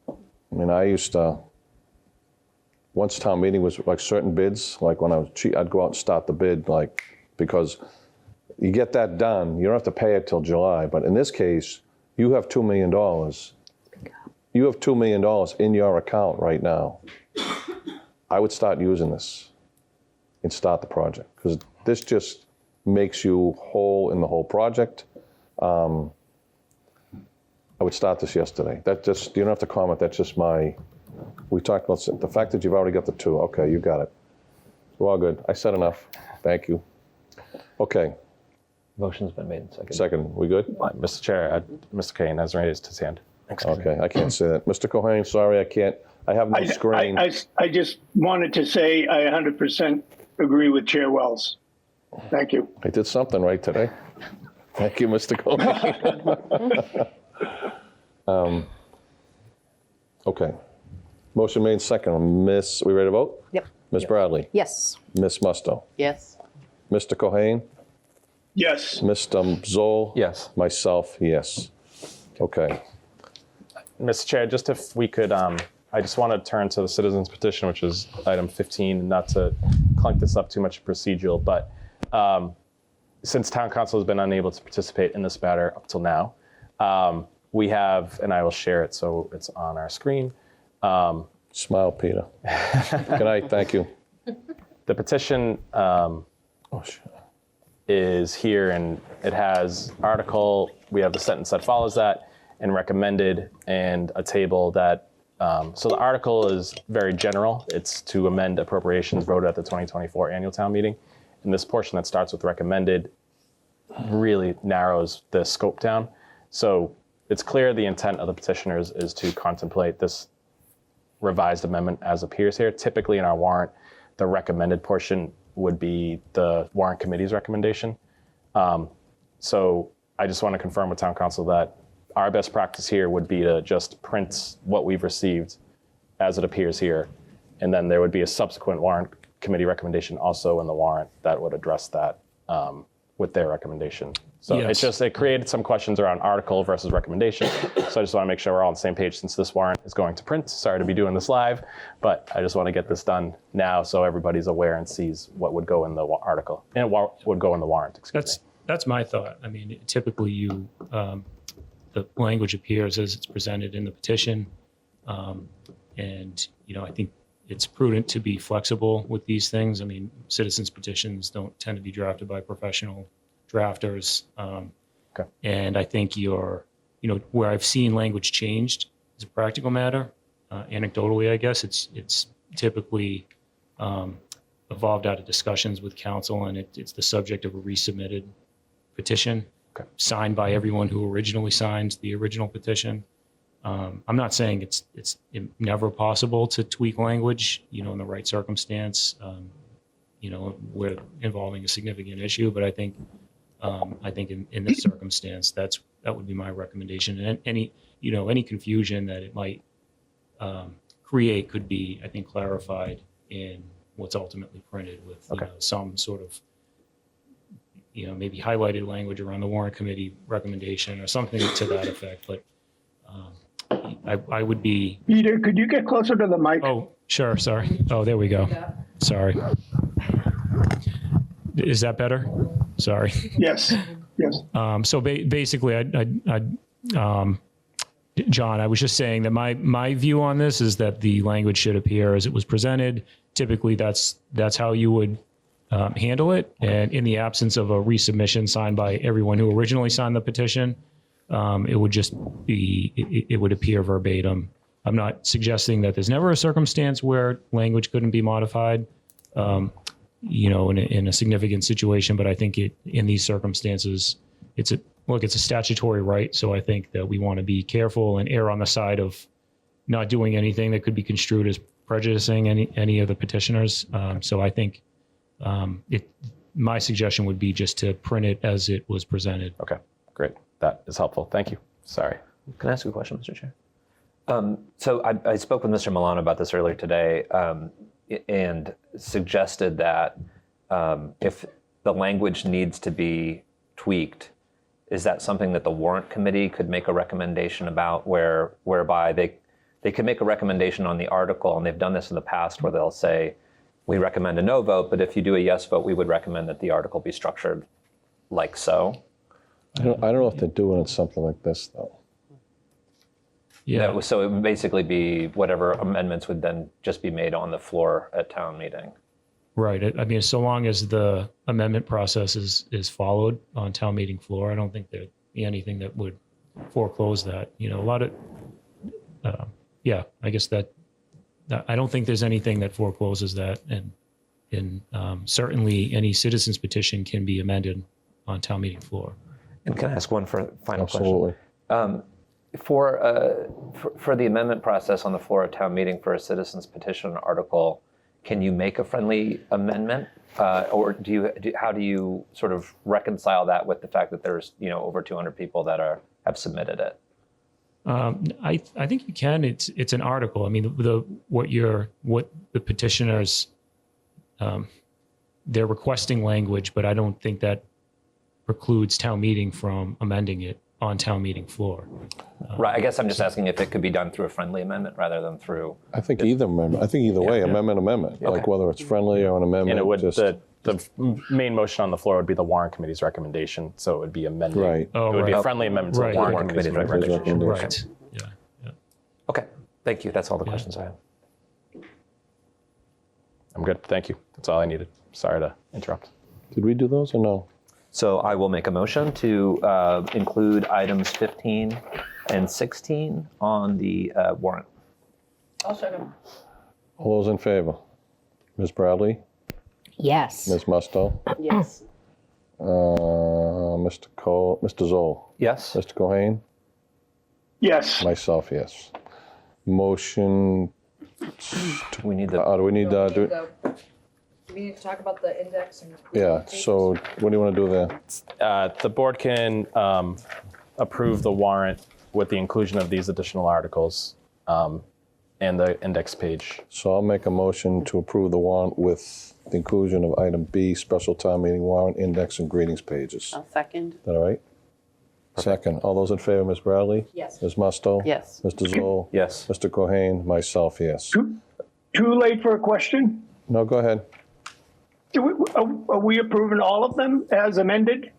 I mean, I used to, once town meeting was like certain bids, like when I was cheap, I'd go out and start the bid, like, because you get that done, you don't have to pay it till July. But in this case, you have $2 million. You have $2 million in your account right now. I would start using this and start the project, because this just makes you whole in the whole project. I would start this yesterday. That just, you don't have to comment, that's just we talked about the fact that you've already got the 2. Okay, you got it. We're all good. I said enough. Thank you. Okay. Motion's been made. Second, we good? Mr. Chair, Mr. Kane has raised his hand. Okay, I can't say that. Mr. Cohen, sorry, I can't. I have no screen. I just wanted to say I 100% agree with Chair Wells. Thank you. I did something right today. Thank you, Mr. Cohen. Okay. Motion made second. We ready to vote? Yep. Ms. Bradley? Yes. Ms. Musto? Yes. Mr. Cohen? Yes. Mr. Zoll? Yes. Myself, yes. Okay. Mr. Chair, just if we could, I just want to turn to the citizens petition, which is item 15, not to clunk this up too much procedural, but since town council has been unable to participate in this matter up till now, we have, and I will share it so it's on our screen. Smile, Peter. Good night, thank you. The petition is here, and it has article, we have the sentence that follows that, and recommended, and a table that, so the article is very general. It's to amend appropriations voted at the 2024 annual town meeting. And this portion that starts with recommended really narrows the scope down. So it's clear the intent of the petitioners is to contemplate this revised amendment as appears here. Typically in our warrant, the recommended portion would be the warrant committee's recommendation. So I just want to confirm with town council that our best practice here would be to just print what we've received as it appears here. And then there would be a subsequent warrant committee recommendation also in the warrant that would address that with their recommendation. So Yes. it created some questions around article versus recommendation. So I just want to make sure we're all on the same page since this warrant is going to print. Sorry to be doing this live, but I just want to get this done now so everybody's aware and sees what would go in the article and what would go in the warrant. Excuse me. That's my thought. I mean, typically the language appears as it's presented in the petition. And, I think it's prudent to be flexible with these things. I mean, citizens petitions don't tend to be drafted by professional drafters. Okay. And I think where I've seen language changed as a practical matter, anecdotally, I guess, it's typically evolved out of discussions with council, and it's the subject of a resubmitted petition signed by everyone who originally signed the original petition. I'm not saying it's never possible to tweak language, in the right circumstance, where involving a significant issue. But I think in this circumstance, that would be my recommendation. And any confusion that it might create could be, I think, clarified in what's ultimately printed with some sort of maybe highlighted language around the warrant committee recommendation or something to that effect. But I would be. Peter, could you get closer to the mic? Oh, sure. Sorry. Oh, there we go. Sorry. Is that better? Sorry. Yes. Yes. So basically, John, I was just saying that my view on this is that the language should appear as it was presented. Typically, that's how you would handle it. And in the absence of a resubmission signed by everyone who originally signed the petition, it would appear verbatim. I'm not suggesting that there's never a circumstance where language couldn't be modified, in a significant situation. But I think in these circumstances, look, it's a statutory right. So I think that we want to be careful and err on the side of not doing anything that could be construed as prejudicing any of the petitioners. So I think my suggestion would be just to print it as it was presented. Okay, great. That is helpful. Thank you. Sorry. Can I ask you a question, Mr. Chair? So I spoke with Mr. Milano about this earlier today and suggested that if the language needs to be tweaked, is that something that the warrant committee could make a recommendation about whereby they could make a recommendation on the article, and they've done this in the past where they'll say, we recommend a no vote, but if you do a yes vote, we would recommend that the article be structured like so. I don't know if they're doing something like this, though. Yeah. So it would basically be whatever amendments would then just be made on the floor at town meeting. Right. I mean, so long as the amendment process is followed on town meeting floor, I don't think there'd be anything that would foreclose that. You know, a lot of, I guess that I don't think there's anything that forecloses that. And certainly any citizen's petition can be amended on town meeting floor. And can I ask one final Absolutely. question? For the amendment process on the floor of town meeting for a citizen's petition article, can you make a friendly amendment, or how do you sort of reconcile that with the fact that there's over 200 people that have submitted it? I think you can. It's an article. I mean, what the petitioners they're requesting language, but I don't think that precludes town meeting from amending it on town meeting floor. Right. I guess I'm just asking if it could be done through a friendly amendment rather than through. I think either amendment. I think either way, amendment. Yeah. Like whether it's friendly or an amendment. And it would, just, the main motion on the floor would be the warrant committee's recommendation. So it would be amended. Right. Oh, It would be a right. friendly amendment to Right. the warrant committee's recommendation. Right. Yeah. Okay. Thank you. That's all the questions I have. I'm good. Thank you. That's all I needed. Sorry to interrupt. Did we do those or no? So I will make a motion to include items 15 and 16 on the warrant. I'll second. All those in favor? Ms. Bradley? Yes. Ms. Musto? Yes. Mr. Zoll? Yes. Mr. Cohen? Yes. Myself, yes. Motion. We need the. Do we need to do? Do we need to talk about the index and? Yeah. So what do you want to do there? The board can approve the warrant with the inclusion of these additional articles and the index page. So I'll make a motion to approve the warrant with the inclusion of item B, special town meeting warrant, index, and greetings pages. I'll second. Is that all right? Second. All those in favor, Ms. Bradley? Yes. Ms. Musto? Yes. Mr. Zoll? Yes. Mr. Cohen? Myself, yes. Too late for a question? No, go ahead. Are we approving all of them as amended?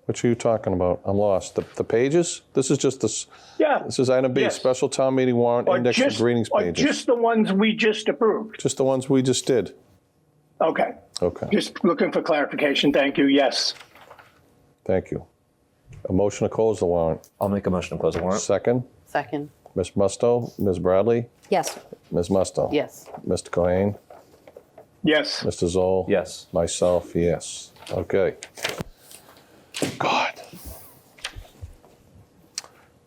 What are you talking about? I'm lost. The pages? This is just this. Yeah. This is item B, Yes. special town meeting warrant, index, and greetings or pages. just the ones we just approved? Just the ones we just did. Okay. Okay. Just looking for clarification. Thank you. Yes. Thank you. A motion to close the warrant. I'll make a motion to close the warrant. Second. Second. Ms. Musto, Ms. Bradley, Yes. Ms. Musto. Yes. Mr. Cohen, Yes. Mr. Zoll. Yes. Myself, yes. Okay. God.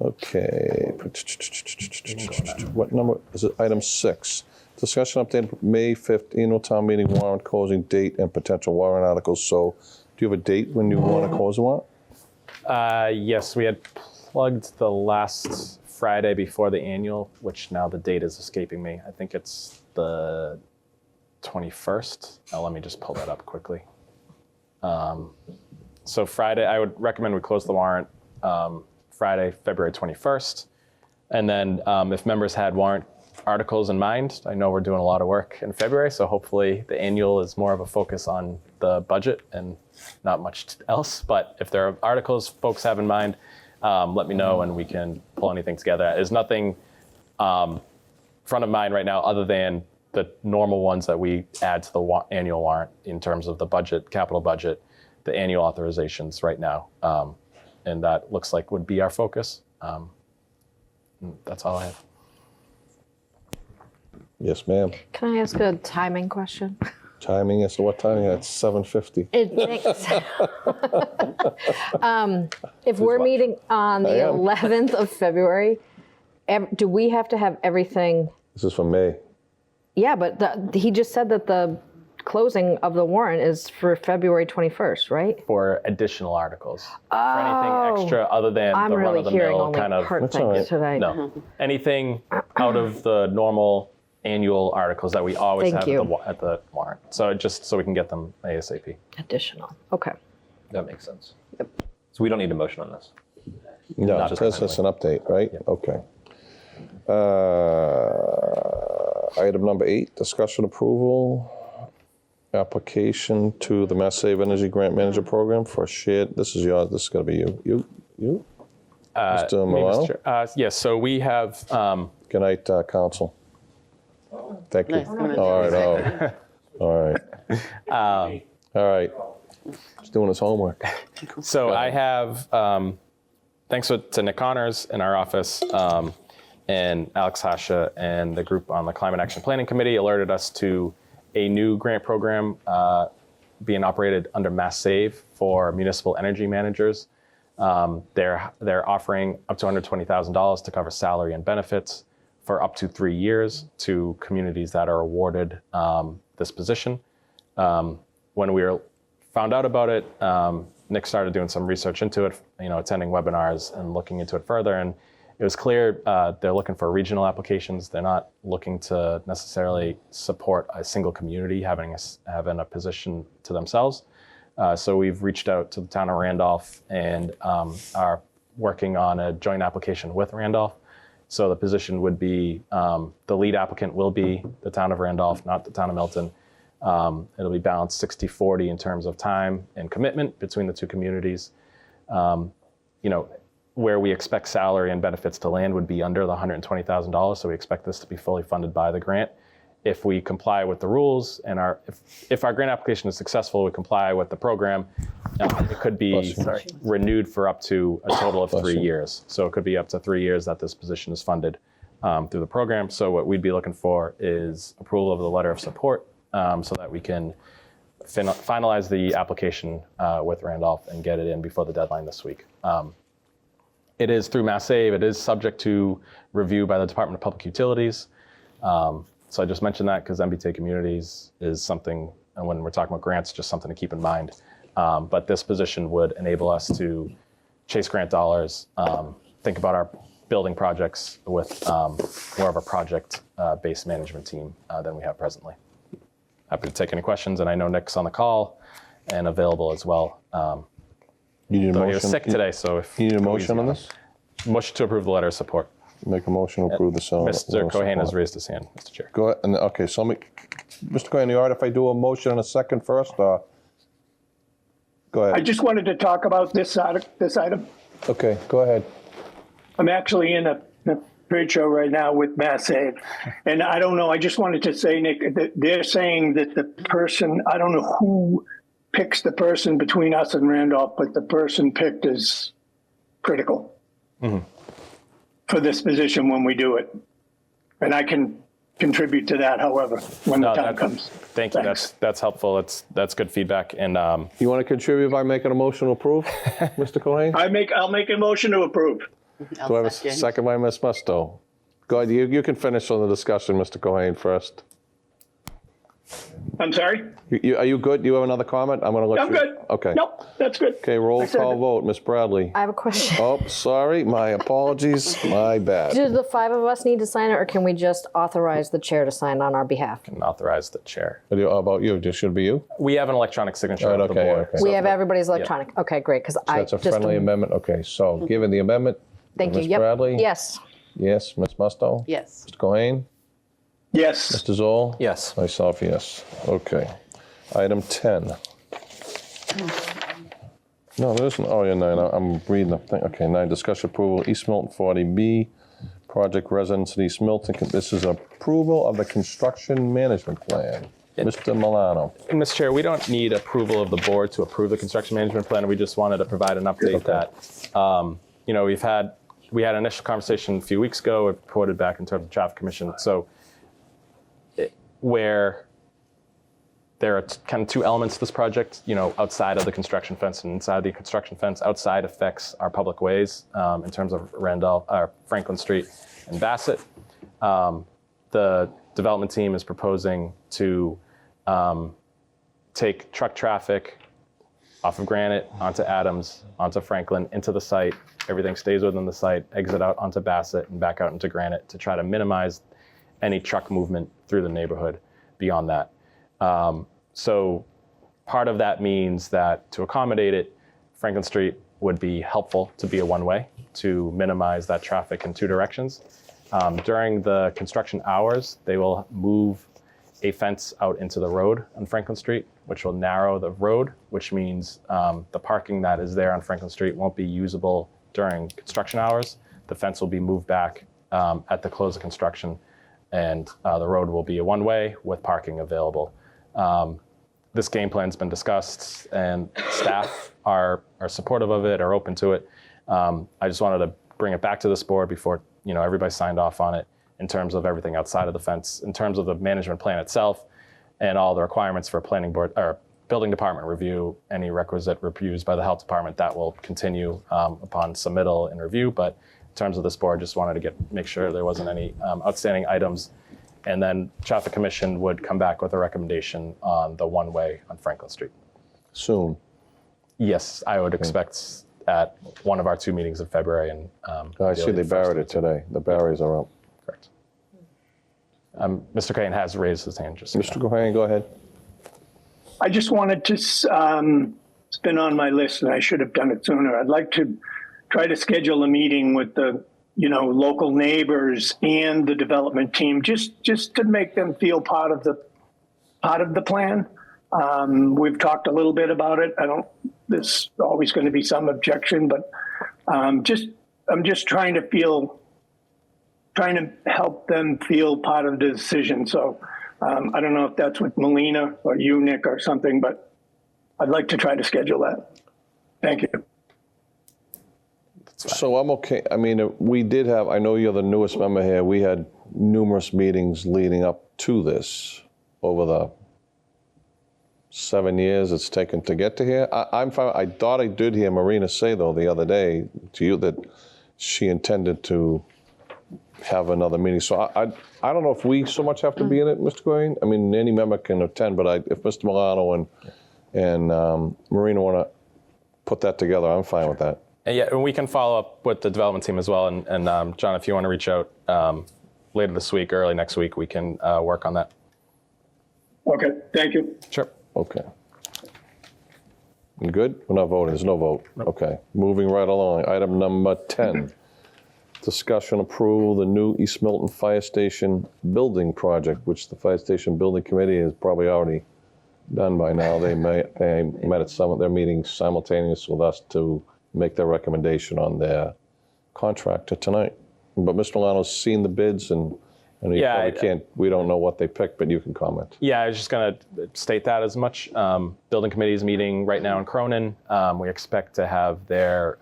Okay. What number is it? Item 6. Discussion update May 5th annual town meeting warrant closing date and potential warrant articles. So do you have a date when you want to close the warrant? Yes, we had plugged the last Friday before the annual, which now the date is escaping me. I think it's the 21st. Now let me just pull that up quickly. So Friday, I would recommend we close the warrant Friday, February 21st. And then if members had warrant articles in mind, I know we're doing a lot of work in February, so hopefully the annual is more of a focus on the budget and not much else. But if there are articles folks have in mind, let me know and we can pull anything together. There's nothing front of mind right now other than the normal ones that we add to the annual warrant in terms of the budget, capital budget, the annual authorizations right now. And that looks like would be our focus. That's all I have. Yes, ma'am. Can I ask a timing question? Timing is what time? It's 7:50. If we're meeting on the I am. 11th of February, do we have to have everything? This is for May. Yeah, but he just said that the closing of the warrant is for February 21st, right? For additional articles. For anything extra other than I'm the really hearing run-of-the-mill only kind of. part That's all things right. today. No, anything out of the normal annual articles that we always Thank have you. at the warrant. So just so we can get them ASAP. Additional. Okay. That makes sense. So we don't need a motion on this. No, Not just just that's an update, right? Okay. Item number 8, discussion approval, application to the Mass Save Energy Grant Manager Program for shared, this is yours, this is gonna be you. Mr. Me, Milano? Mr. Chair. Yes, so we have, Good night, council. Thank you. Nice. All right, all right. All right. He's doing his homework. so I have, thanks to Nick Connors in our office, and Alex Hasha and the group on the Climate Action Planning Committee alerted us to a new grant program being operated under Mass Save for municipal energy managers. They're offering up to $120,000 to cover salary and benefits for up to 3 years to communities that are awarded this position. When we found out about it, Nick started doing some research into it, attending webinars and looking into it further. And it was clear they're looking for regional applications. They're not looking to necessarily support a single community having a position to themselves. So we've reached out to the town of Randolph and are working on a joint application with Randolph. So the position would be, the lead applicant will be the town of Randolph, not the town of Milton. It'll be balanced 60-40 in terms of time and commitment between the two communities. Where we expect salary and benefits to land would be under the $120,000. So we expect this to be fully funded by the grant. If we comply with the rules and if our grant application is successful, we comply with the program, it could be renewed for up to a total of 3 years. So it could be up to 3 years that this position is funded through the program. So what we'd be looking for is approval of the letter of support so that we can finalize the application with Randolph and get it in before the deadline this week. It is through Mass Save. It is subject to review by the Department of Public Utilities. So I just mentioned that because MBTA Communities is something, and when we're talking about grants, just something to keep in mind. But this position would enable us to chase grant dollars, think about our building projects with more of a project-based management team than we have presently. Happy to take any questions, and I know Nick's on the call and available as well. You need a Though motion? he was sick today, so if You need a motion on this? Motion to approve the letter of support. Make a motion to approve the letter of Mr. Cohen has support. raised his hand, Mr. Chair. Go ahead, okay, so Mr. Cohen, you all right if I do a motion and a second first, or? Go I ahead. just wanted to talk about this item. Okay, go ahead. I'm actually in a trade show right now with Mass Save. And I don't know, I just wanted to say, Nick, that they're saying that the person, I don't know who picks the person between us and Randolph, but the person picked is critical for this position when we do it. And I can contribute to that, however, when the time comes. Thank you. Thanks. That's helpful. That's good feedback. And You want to contribute by making a motion to approve, Mr. Cohen? I'll make a motion to approve. Do I have a second by Ms. Musto? Go ahead, you can finish on the discussion, Mr. Cohen, first. I'm sorry? Are you good? Do you have another comment? I'm going to let I'm you. good. Okay. Nope, that's good. Okay, roll I said call it. vote. Ms. Bradley. I have a question. Oh, sorry. My apologies. My bad. Do the 5 of us need to sign it, or can we just authorize the chair to sign on our behalf? can authorize the chair. How about you? Just should be you? We have an electronic signature All right, of the okay, board. okay. We have everybody's electronic. Okay, great, because I That's a just... friendly amendment. Okay, so given the amendment. Thank you. Ms. Yep. Bradley? Yes. Yes. Ms. Musto? Yes. Mr. Cohen? Yes. Mr. Zoll? Yes. Myself, yes. Okay. Item 10. No, there isn't. Oh, yeah, 9. I'm reading the thing. Okay, 9. Discussion approval, East Milton 40B, project residence in East Milton. This is approval of the construction management plan. Mr. Milano. And Mr. Chair, we don't need approval of the board to approve the construction management plan. We just wanted to provide an update that, we had an initial conversation a few weeks ago, it reported back in terms of traffic commission. So where there are kind of two elements to this project. Outside of the construction fence and inside the construction fence. Outside affects our public ways in terms of Franklin Street and Bassett. The development team is proposing to take truck traffic off of Granite onto Adams, onto Franklin, into the site. Everything stays within the site, exit out onto Bassett and back out into Granite to try to minimize any truck movement through the neighborhood beyond that. So part of that means that to accommodate it, Franklin Street would be helpful to be a one-way to minimize that traffic in two directions. During the construction hours, they will move a fence out into the road on Franklin Street, which will narrow the road, which means the parking that is there on Franklin Street won't be usable during construction hours. The fence will be moved back at the close of construction, and the road will be a one-way with parking available. This game plan's been discussed, and staff are supportive of it, are open to it. I just wanted to bring it back to this board before everybody signed off on it in terms of everything outside of the fence, in terms of the management plan itself, and all the requirements for planning board or building department review, any requisite reviews by the health department that will continue upon submittal and review. But in terms of this board, just wanted to make sure there wasn't any outstanding items. And then Traffic Commission would come back with a recommendation on the one-way on Franklin Street. Soon. Yes, I would expect at one of our 2 meetings in February. And I see they buried it today. The barriers are up. Correct. Mr. Cohen has raised his hand. Just so Mr. Cohen, go ahead. I just wanted to, it's been on my list and I should have done it sooner. I'd like to try to schedule a meeting with the local neighbors and the development team, just to make them feel part of the plan. We've talked a little bit about it. There's always going to be some objection, but I'm just trying to help them feel part of the decision. So I don't know if that's with Melina or you, Nick, or something, but I'd like to try to schedule that. Thank you. So I'm okay. I mean, we did have, I know you're the newest member here, we had numerous meetings leading up to this over the 7 years it's taken to get to here. I'm fine. I thought I did hear Marina say, though, the other day to you that she intended to have another meeting. So I don't know if we so much have to be in it, Mr. Cohen. I mean, any member can attend, but if Mr. Milano and Marina want to put that together, I'm fine with that. Yeah, and we can follow up with the development team as well. And John, if you want to reach out later this week, early next week, we can work on that. Okay, thank you. Sure. Okay. You good? We're not voting. There's no vote. Nope. Okay. Moving right along. Item number 10. Discussion approval, the new East Milton Fire Station building project, which the Fire Station Building Committee has probably already done by now. They met at some of their meetings simultaneous with us to make their recommendation on their contractor tonight. But Mr. Milano's seen the bids and you probably can't, we don't know what they picked, but you can comment. Yeah, I was just going to state that as much. Building committee is meeting right now in Cronin. We expect to have their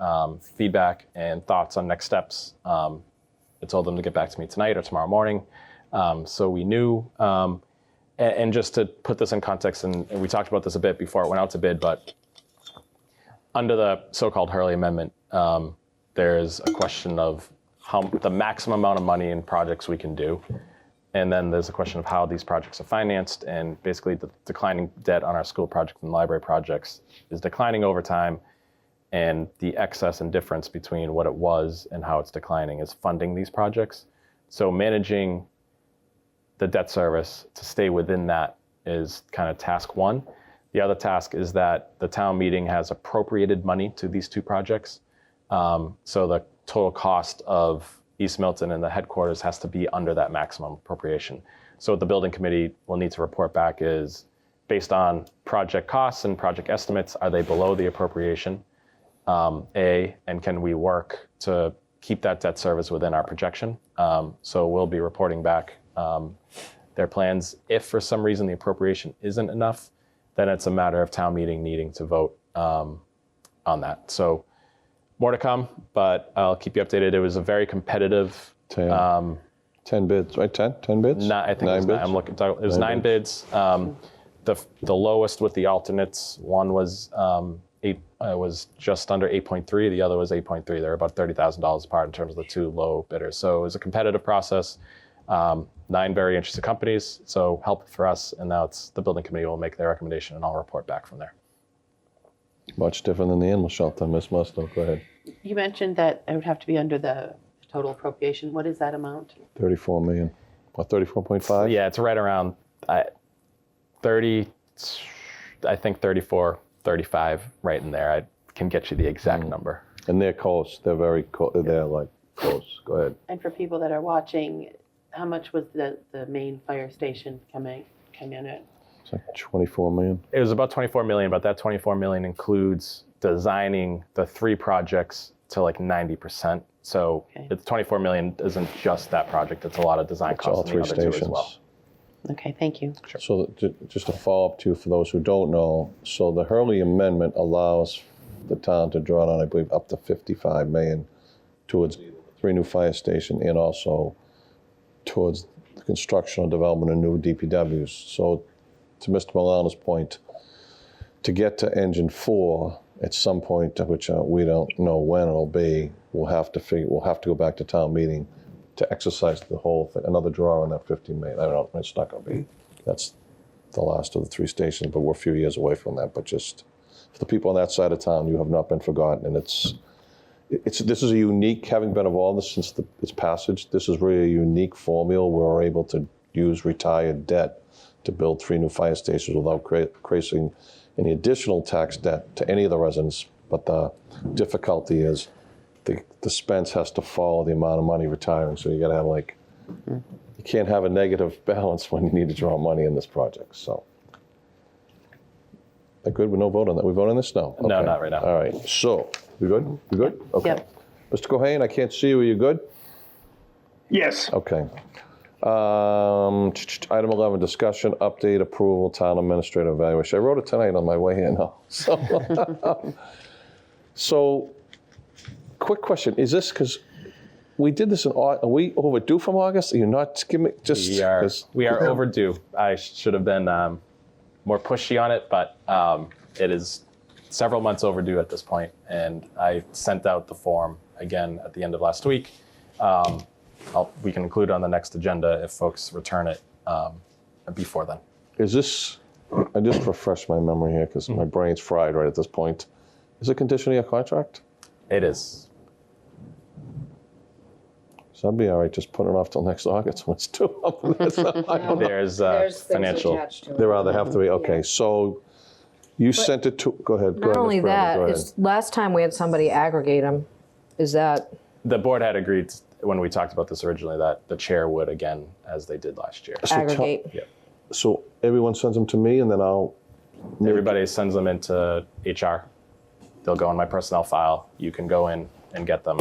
feedback and thoughts on next steps. I told them to get back to me tonight or tomorrow morning. So we knew, and just to put this in context, and we talked about this a bit before it went out to bid, but under the so-called Hurley Amendment, there's a question of the maximum amount of money in projects we can do. And then there's a question of how these projects are financed, and basically the declining debt on our school projects and library projects is declining over time, and the excess and difference between what it was and how it's declining is funding these projects. So managing the debt service to stay within that is kind of task one. The other task is that the town meeting has appropriated money to these two projects. So the total cost of East Milton and the headquarters has to be under that maximum appropriation. So what the building committee will need to report back is, based on project costs and project estimates, are they below the appropriation? And can we work to keep that debt service within our projection? So we'll be reporting back their plans. If for some reason the appropriation isn't enough, then it's a matter of town meeting needing to vote on that. So more to come, but I'll keep you updated. It was a very competitive. 10 bids, right? 10 bids? I think 9 it was bids? I'm looking. It was 9 bids. the lowest with the alternates, one was was just under 8.3, the other was 8.3. They're about $30,000 apart in terms of the two low bidders. So it was a competitive process. 9 very interested companies, so helpful for us. And now it's the building committee will make their recommendation, and I'll report back from there. Much different than the animal shelter, Ms. Musto. Go ahead. You mentioned that it would have to be under the total appropriation. What is that amount? 34 million, or 34.5? Yeah, it's right around 30, I think 34, 35, right in there. I can get you the exact number. And they're close. They're very close. They're like close. Go ahead. And for people that are watching, how much was the main fire station come in at? It's like 24 million. It was about 24 million, but that 24 million includes designing the 3 projects to like 90%. So it's 24 million isn't just that project. It's a lot of design It's all costs in the 3 other 2 stations. as well. Okay, thank you. Sure. So just a follow-up to, for those who don't know, so the Hurley Amendment allows the town to draw down, I believe, up to 55 million towards 3 new fire stations and also towards the construction or development of new DPWs. So to Mr. Milano's point, to get to engine 4 at some point, which we don't know when it'll be, we'll have to go back to town meeting to exercise the whole thing, another draw on that 50 million. I don't know, it's not going to be, that's the last of the 3 stations, but we're a few years away from that. But just for the people on that side of town, you have not been forgotten. And this is a unique, having been involved since its passage, this is really a unique formula where we're able to use retired debt to build 3 new fire stations without creating any additional tax debt to any of the residents. But the difficulty is the expense has to follow the amount of money retiring. So you got to have you can't have a negative balance when you need to draw money in this project. So, are good with no vote on that? We vote on this now? No, not right now. All right. So, we good? You good? Okay. Yep. Mr. Cohen, I can't see you. Are you good? Yes. Okay. Item 11, discussion, update, approval, town administrator evaluation. I wrote it tonight on my way in. So, quick question. Is this because we did this in August? Are we overdue from August? Are you not giving just... We are overdue. I should have been more pushy on it, but it is several months overdue at this point. And I sent out the form again at the end of last week. We can include it on the next agenda if folks return it before then. Is this... I just refresh my memory here because my brain's fried right at this point. Is it conditionally a contract? It is. So that'd be all right, just put it off till next August when it's due. There's There's things financial. attached to it. There are, they have to be, okay. So you sent it to, go ahead. Not only Ms. Bradley, that, go ahead. it's, last time we had somebody aggregate them. Is that, The board had agreed when we talked about this originally that the chair would again, as they did last year. So tell- aggregate? So everyone sends them to me and then I'll... Everybody sends them into HR. They'll go in my personnel file. You can go in and get them,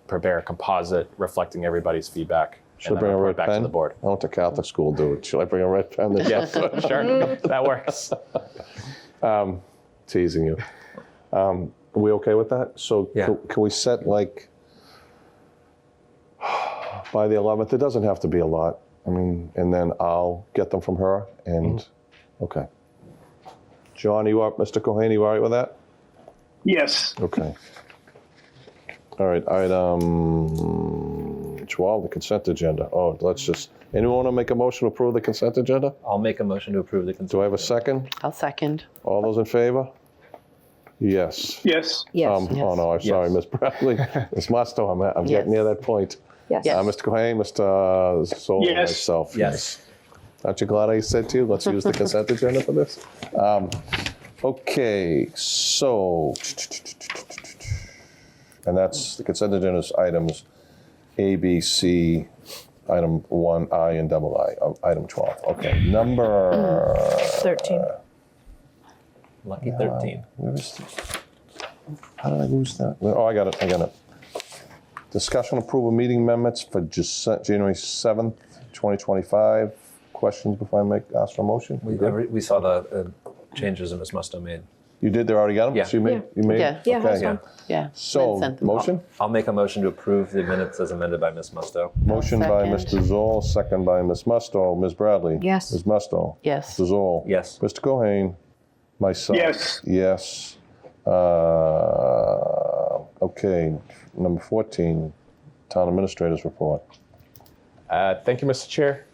prepare a composite reflecting everybody's feedback, Should I and then bring a report red back pen? to the board. I went to Catholic school, dude. Should I bring a red pen? Yes, sure, that works. Teasing you. Are we okay with that? So can we set like by the 11th? It doesn't have to be a lot. I mean, and then I'll get them from her and, okay. John, you up? Mr. Cohen, you all right with that? Yes. Okay. All right, item 12, the consent agenda. Oh, let's just, anyone want to make a motion to approve the consent agenda? I'll make a motion to approve the consent. Do I have a second? I'll second. All those in favor? Yes. Yes. Yes. Oh, no, I'm sorry, Ms. Bradley. Ms. Musto, I'm getting near that point. Yes. Mr. Cohen, Mr. Sol, Yes. myself. Yes. Aren't you glad I said to you, let's use the consent agenda for this? Okay, so, and that's the consent agenda's items A, B, C, item 1, I, and double I, item 12. Okay, number 13. Lucky 13. Where is this? How did I lose that? Oh, I got it. Discussion approval meeting minutes for January 7th, 2025. Questions before I ask for a motion? We saw the changes that Ms. Musto made. You did, they already got them? Yeah. So you made? Yeah. Yeah, Okay. that's fine. Yeah. So, Lynn sent them all. motion? I'll make a motion to approve the minutes as amended by Ms. Musto. Motion by second. Mr. Zoll, second by Ms. Musto. Ms. Bradley? Yes. Ms. Musto? Yes. Mr. Zoll? Yes. Mr. Cohen? Myself? Yes. Yes. Okay, number 14, Town Administrator's Report. Thank you, Mr. Chair.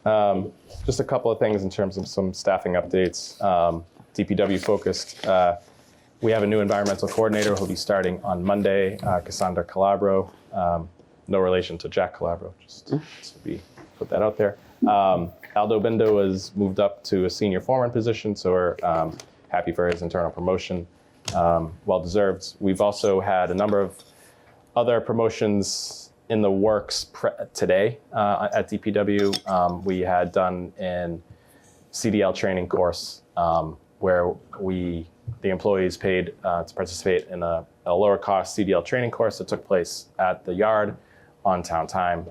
Just a couple of things in terms of some staffing updates. DPW focused. We have a new environmental coordinator who'll be starting on Monday, Cassandra Calabro. No relation to Jack Calabro, just to put that out there. Aldo Bindo has moved up to a senior foreman position, so we're happy for his internal promotion. Well deserved. We've also had a number of other promotions in the works today at DPW. We had done an CDL training course where the employees paid to participate in a lower cost CDL training course that took place at the yard on town time.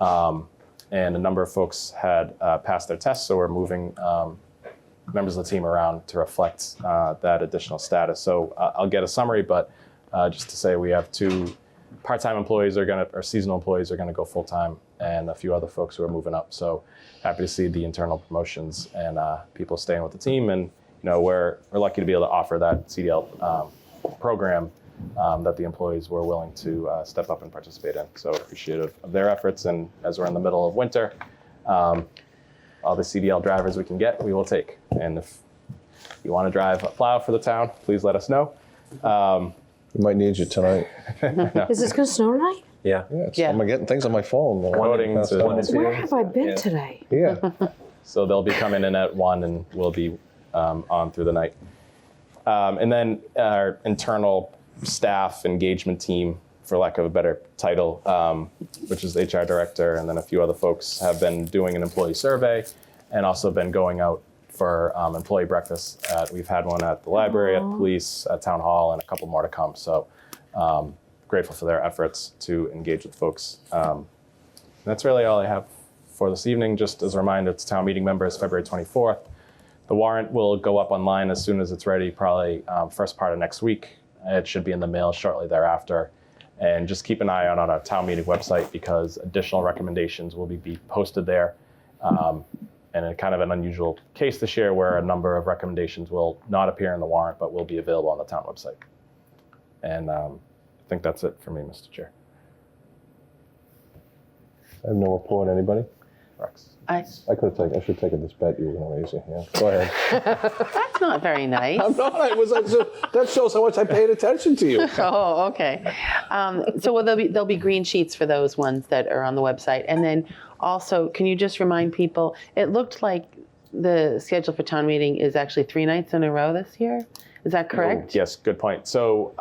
And a number of folks had passed their tests, so we're moving members of the team around to reflect that additional status. So I'll get a summary, but just to say we have 2 part-time employees or seasonal employees are gonna go full-time, and a few other folks who are moving up. So happy to see the internal promotions and people staying with the team. And we're lucky to be able to offer that CDL program that the employees were willing to step up and participate in. So appreciative of their efforts. And as we're in the middle of winter, all the CDL drivers we can get, we will take. And if you want to drive a plow for the town, please let us know. We might need you tonight. Is this going to snow tonight? Yeah. Yeah. I'm getting things on my phone. Voting to- One and two. Where have I been Yeah. today? Yeah. So they'll be coming in at 1 and we'll be on through the night. And then our internal staff engagement team, for lack of a better title, which is HR director, and then a few other folks have been doing an employee survey and also been going out for employee breakfast. We've had one at the library, at the police, at town hall, and a couple more to come. So grateful for their efforts to engage with folks. That's really all I have for this evening. Just as a reminder to town meeting members, February 24th. The warrant will go up online as soon as it's ready, probably first part of next week. It should be in the mail shortly thereafter. And just keep an eye out on our town meeting website because additional recommendations will be posted there. And in kind of an unusual case this year where a number of recommendations will not appear in the warrant, but will be available on the town website. And I think that's it for me, Mr. Chair. I have no report. Anybody? Rex. I I should have taken this bet you were going to raise your hand. Go ahead. That's not very nice. I'm not. That shows how much I paid attention to you. Oh, okay. So there'll be green sheets for those ones that are on the website. And then also, can you just remind people, it looked like the schedule for town meeting is actually 3 nights in a row this year. Is that correct? Yes, good point. So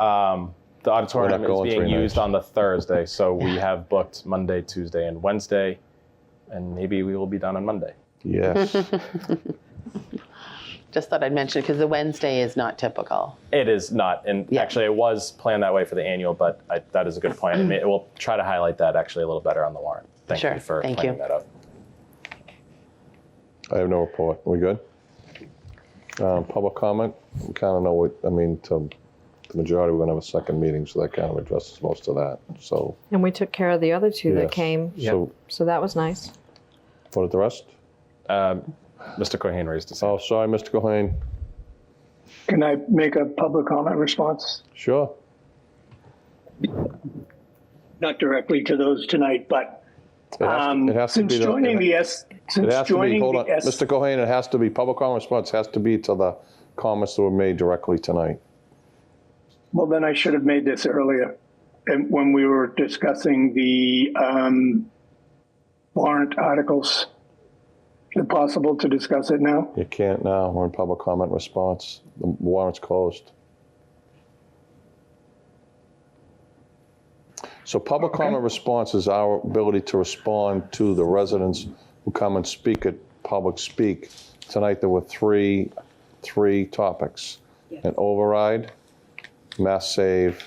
the auditorium is going being 3 used nights. on the Thursday. So we have booked Monday, Tuesday, and Wednesday. And maybe we will be done on Monday. Yes. Just thought I'd mention it because the Wednesday is not typical. It is not. And Yeah. actually, it was planned that way for the annual, but that is a good point. We'll try to highlight that actually a little better on the warrant. Thank Sure. you for Thank pointing you. that out. I have no report. We good? Public comment? We kind of know what, to the majority, we're going to have a second meeting, so that kind of addresses most of that. So, And we took care of the other 2 yes. that came, so that was nice. For the rest? Mr. Cohen raised his hand. Oh, sorry, Mr. Cohen. Can I make a public comment response? Sure. Not directly to those tonight, but It has to since be the- joining the S, It since has to be, joining hold the on, S, Mr. Cohen, it has to be, public comment response has to be to the comments that were made directly tonight. well, then I should have made this earlier. And when we were discussing the warrant articles, is it possible to discuss it now? You can't now, we're in public comment response. The warrant's closed. So public comment response is our ability to respond to the residents who come and speak at public speak. Tonight, there were three topics. An override, mass save,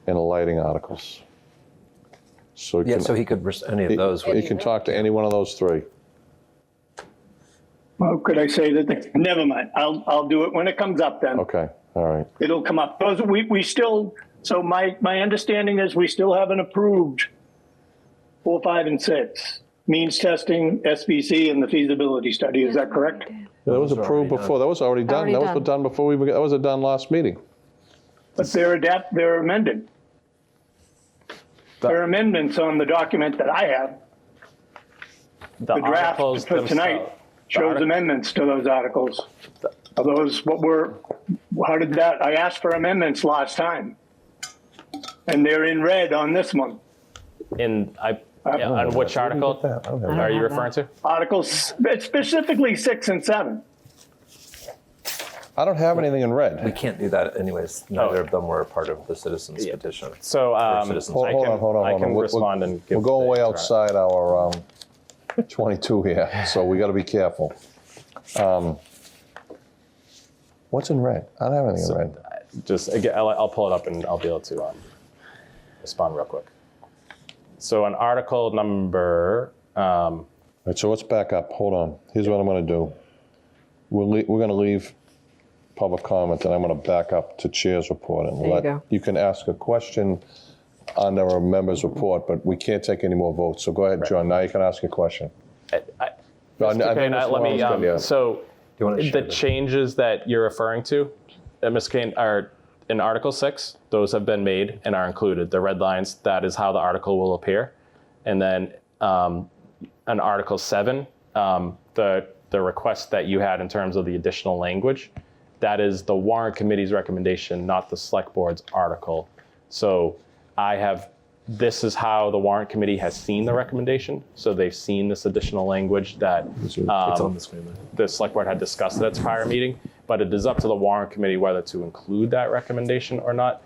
and lighting articles. So you Yeah, can- so he could, any of those. You can talk to any one of those 3. Well, could I say that? Never mind. I'll do it when it comes up then. Okay, All right. It'll come up. Those, we still, so my understanding is we still haven't approved 4, 5, and 6. Means testing, SBC, and the feasibility study. Is that correct? Yeah, that was approved before. That was already done. Already That done. was done before we, that was done last meeting. But they're amended. There are amendments on the document that I have. The The draft articles for tonight themselves- shows amendments to those articles. Are those how did that, I asked for amendments last time. And they're in red on this one. On which article are you referring to? Articles, it's specifically 6 and 7. I don't have anything in We red. can't do that anyways. Neither of them were part of the citizens petition. So citizens. Hold on. I can We're- respond and give. We're going the way direct. outside our 22 here, so we got to be careful. What's in red? I don't have anything in red. Just again, I'll pull it up and I'll be able to respond real quick. So on article number, All right, so let's back up. Hold on. Here's what I'm going to do. We're going to leave public comment, and I'm going to back up to chair's report. And There you go. you can ask a question under a member's report, but we can't take any more votes. So go ahead, John. Now you can ask your question. No, I Mr. think Kane, Mr. let me. Mullins got- yeah. So you wanna share the the- changes that you're referring to, Mr. Kane, are in Article 6. Those have been made and are included. The red lines. That is how the article will appear. And then on Article 7, the request that you had in terms of the additional language, that is the warrant committee's recommendation, not the select board's article. So this is how the warrant committee has seen the recommendation. So they've seen this additional language that It's on the screen there. the select board had discussed at its prior meeting, but it is up to the warrant committee whether to include that recommendation or not.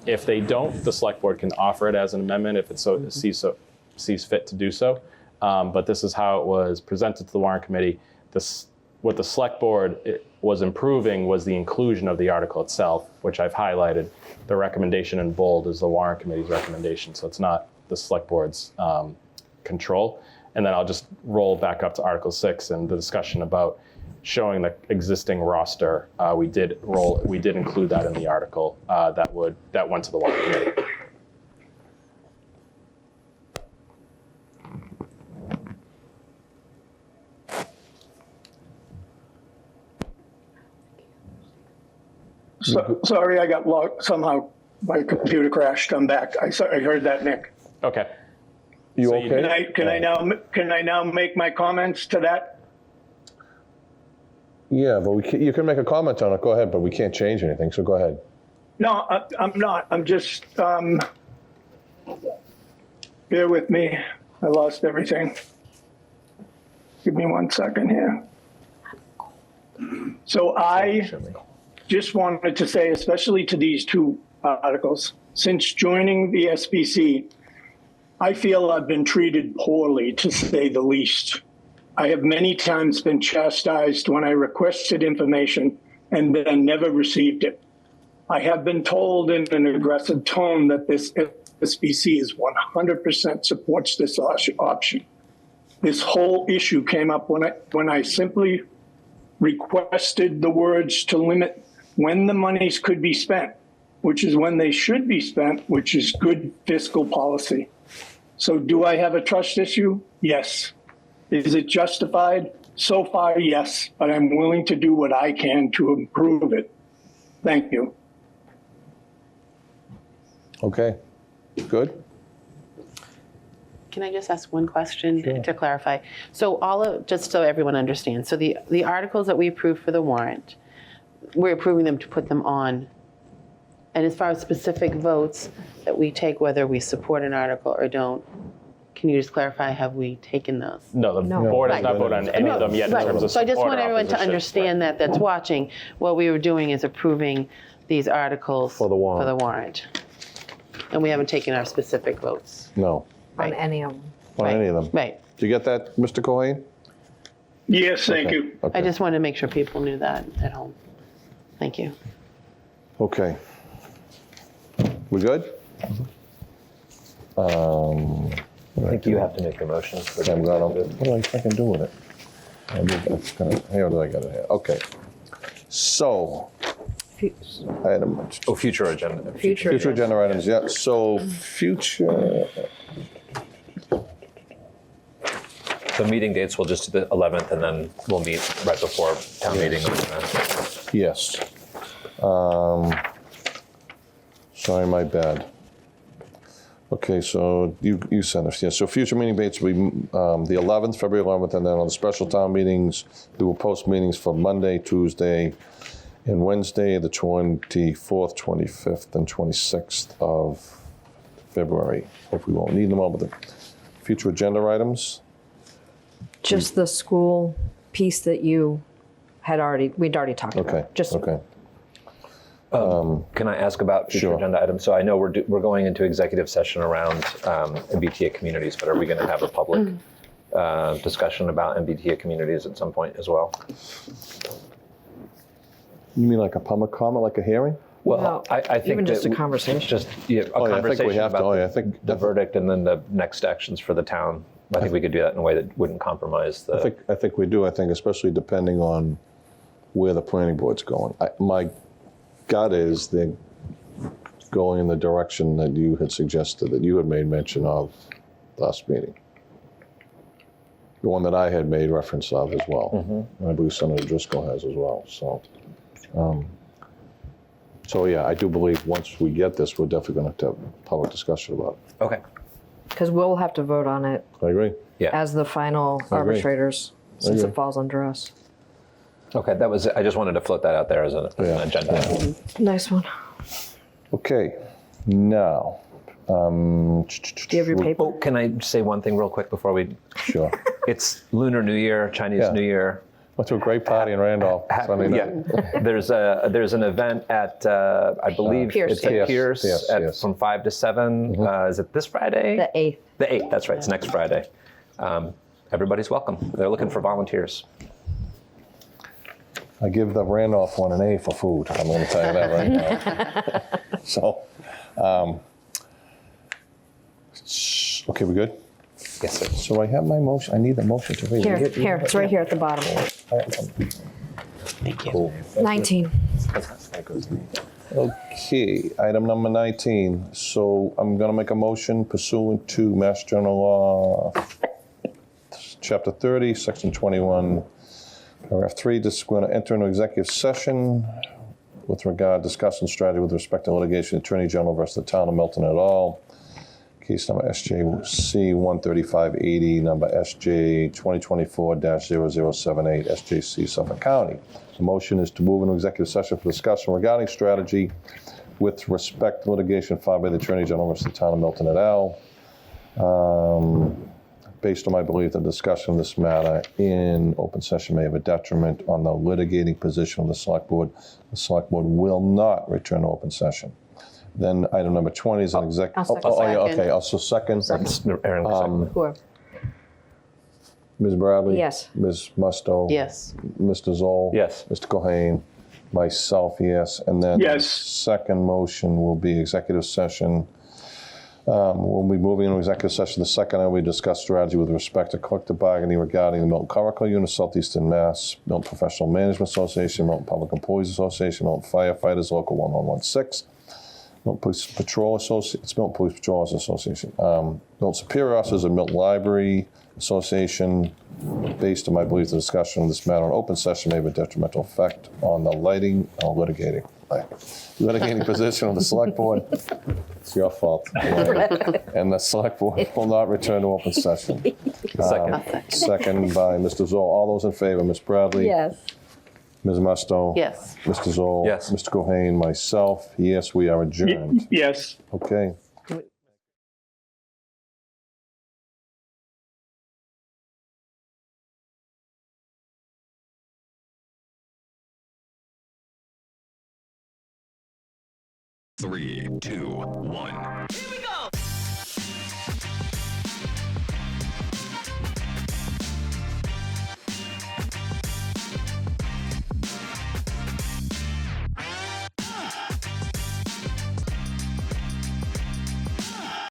If they don't, the select board can offer it as an amendment if it sees fit to do so. But this is how it was presented to the warrant committee. What the select board was improving was the inclusion of the article itself, which I've highlighted. The recommendation in bold is the warrant committee's recommendation, so it's not the select board's control. And then I'll just roll back up to Article 6 and the discussion about showing the existing roster. We did include that in the article that went to the warrant committee. Sorry, I got logged, somehow my computer crashed. I'm back. I heard that, Nick. Okay. You So okay? Can I now make my comments to that? Yeah, but you can make a comment on it. Go ahead, but we can't change anything, so go ahead. No, I'm not. I'm just, bear with me. I lost everything. Give me 1 second here. So I just wanted to say, especially to these two articles, since joining the SBC, I feel I've been treated poorly, to say the least. I have many times been chastised when I requested information and then never received it. I have been told in an aggressive tone that this SBC is 100% supports this option. This whole issue came up when I simply requested the words to limit when the monies could be spent, which is when they should be spent, which is good fiscal policy. So do I have a trust issue? Yes. Is it justified? So far, yes, but I'm willing to do what I can to improve it. Thank you. Okay, good. Can I just ask one question to clarify? So just so everyone understands, so the articles that we approved for the warrant, we're approving them to put them on. And as far as specific votes that we take, whether we support an article or don't, can you just clarify, have we taken those? No, the board has not voted on any of them yet in Right. terms of So I just support want or everyone to opposition. understand that's watching, what we were doing is approving these articles For the warrant. for the warrant. And we haven't taken our specific votes. No, On any of them. on any of them. Right. Did you get that, Mr. Cohen? Yes, thank you. Okay. I just wanted to make sure people knew that at home. Thank you. Okay. We good? I think you have to make the motion. for the I'm gonna, executive. what do I fucking do with it? Here I got it here. Okay. So, item. Oh, future agenda. Future agenda items, yeah. So future, The meeting dates will just do the 11th, and then we'll meet right before town meeting. yes. Sorry, my bad. Okay, so you said this, yes. So future meeting dates will be the 11th, February 11th, and then on the special town meetings, we will post meetings for Monday, Tuesday, and Wednesday, the 24th, 25th, and 26th of February. Hope we won't need them all, but the future agenda items. Just the school piece that we'd already talked Okay, about. Just okay. Can I ask about future Sure. agenda items? So I know we're going into executive session around MBTA communities, but are we going to have a public discussion about MBTA communities at some point as well? You mean like a public comment, like a hearing? Well, No, I think even just that a conversation. Just a Oh, yeah, I think conversation we have to. about Oh, yeah, I think the verdict and then the next actions for the town. I think we could do that in a way that wouldn't compromise the. I think we do. I think especially depending on where the planning board's going. My gut is they're going in the direction that you had suggested, that you had made mention of last meeting. The one that I had made reference of as well. And I believe Senator Driscoll has as well. So yeah, I do believe once we get this, we're definitely going to have a public discussion about it. Okay. because we'll have to vote on it I agree. as the final I agree. arbitrators, since agree. it falls under us. Okay, that was. I just wanted to float that out there as an agenda item. Nice one. Okay, now. Do you have your paper? Oh, can I say one thing real quick before we? Sure. It's Lunar New Year, Chinese Yeah. New Year. Went to a great party in Randolph Sunday night. Yeah, there's an event at I believe Pierce. it's at Pierce Yes, yes. from 5 to 7. Is it this Friday? The 8th. The 8th. That's right. It's next Friday. Everybody's welcome. They're looking for volunteers. I give the Randolph one an A for food. I'm going to tell you that right now. So, okay, we good? Yes, sir. So I have my motion. I need the motion to read. Here, it's right here at the bottom. Thank you. Cool. 19. Okay, item number 19. So I'm going to make a motion pursuant to Mass General Law, Chapter 30, Section 21, Paragraph 3. Just going to enter into executive session with regard discussing strategy with respect to litigation, Attorney General versus the Town of Milton et al. Case number SJC 13580, number SJ 2024-0078, SJC Suffolk County. The motion is to move into executive session for discussion regarding strategy with respect to litigation filed by the Attorney General versus the Town of Milton et al. Based on my belief that discussion of this matter in open session may have a detriment on the litigating position of the Select Board, the Select Board will not return to open session. Then item number 20 is an exec. I'll second. Oh, yeah, okay. Also second. Aaron, Whoever. Ms. Bradley. Yes. Ms. Musto. Yes. Mr. Zoll. Yes. Mr. Cohen. Myself, yes. And then Yes. second motion will be executive session. We'll be moving into executive session. The second item, we discuss strategy with respect to collective bargaining regarding the Milton Clerical Unit, Southeastern Mass, Milton Professional Management Association, Milton Public Employees Association, Milton Firefighters Local 1116, Milton Police Patrol Association, it's Milton Police Patrollers Association, Milton Superior Officers of Milton Library Association. Based on my belief, the discussion of this matter in open session may have a detrimental effect on the litigating position of the Select Board. It's your fault. And the Select Board will not return to open session. Second by Mr. Zoll. All those in favor, Ms. Bradley? Yes. Ms. Musto? Yes. Mr. Zoll? Yes. Mr. Cohen, myself, yes, we are adjourned. Yes. Okay. Three, two, one. Here we go!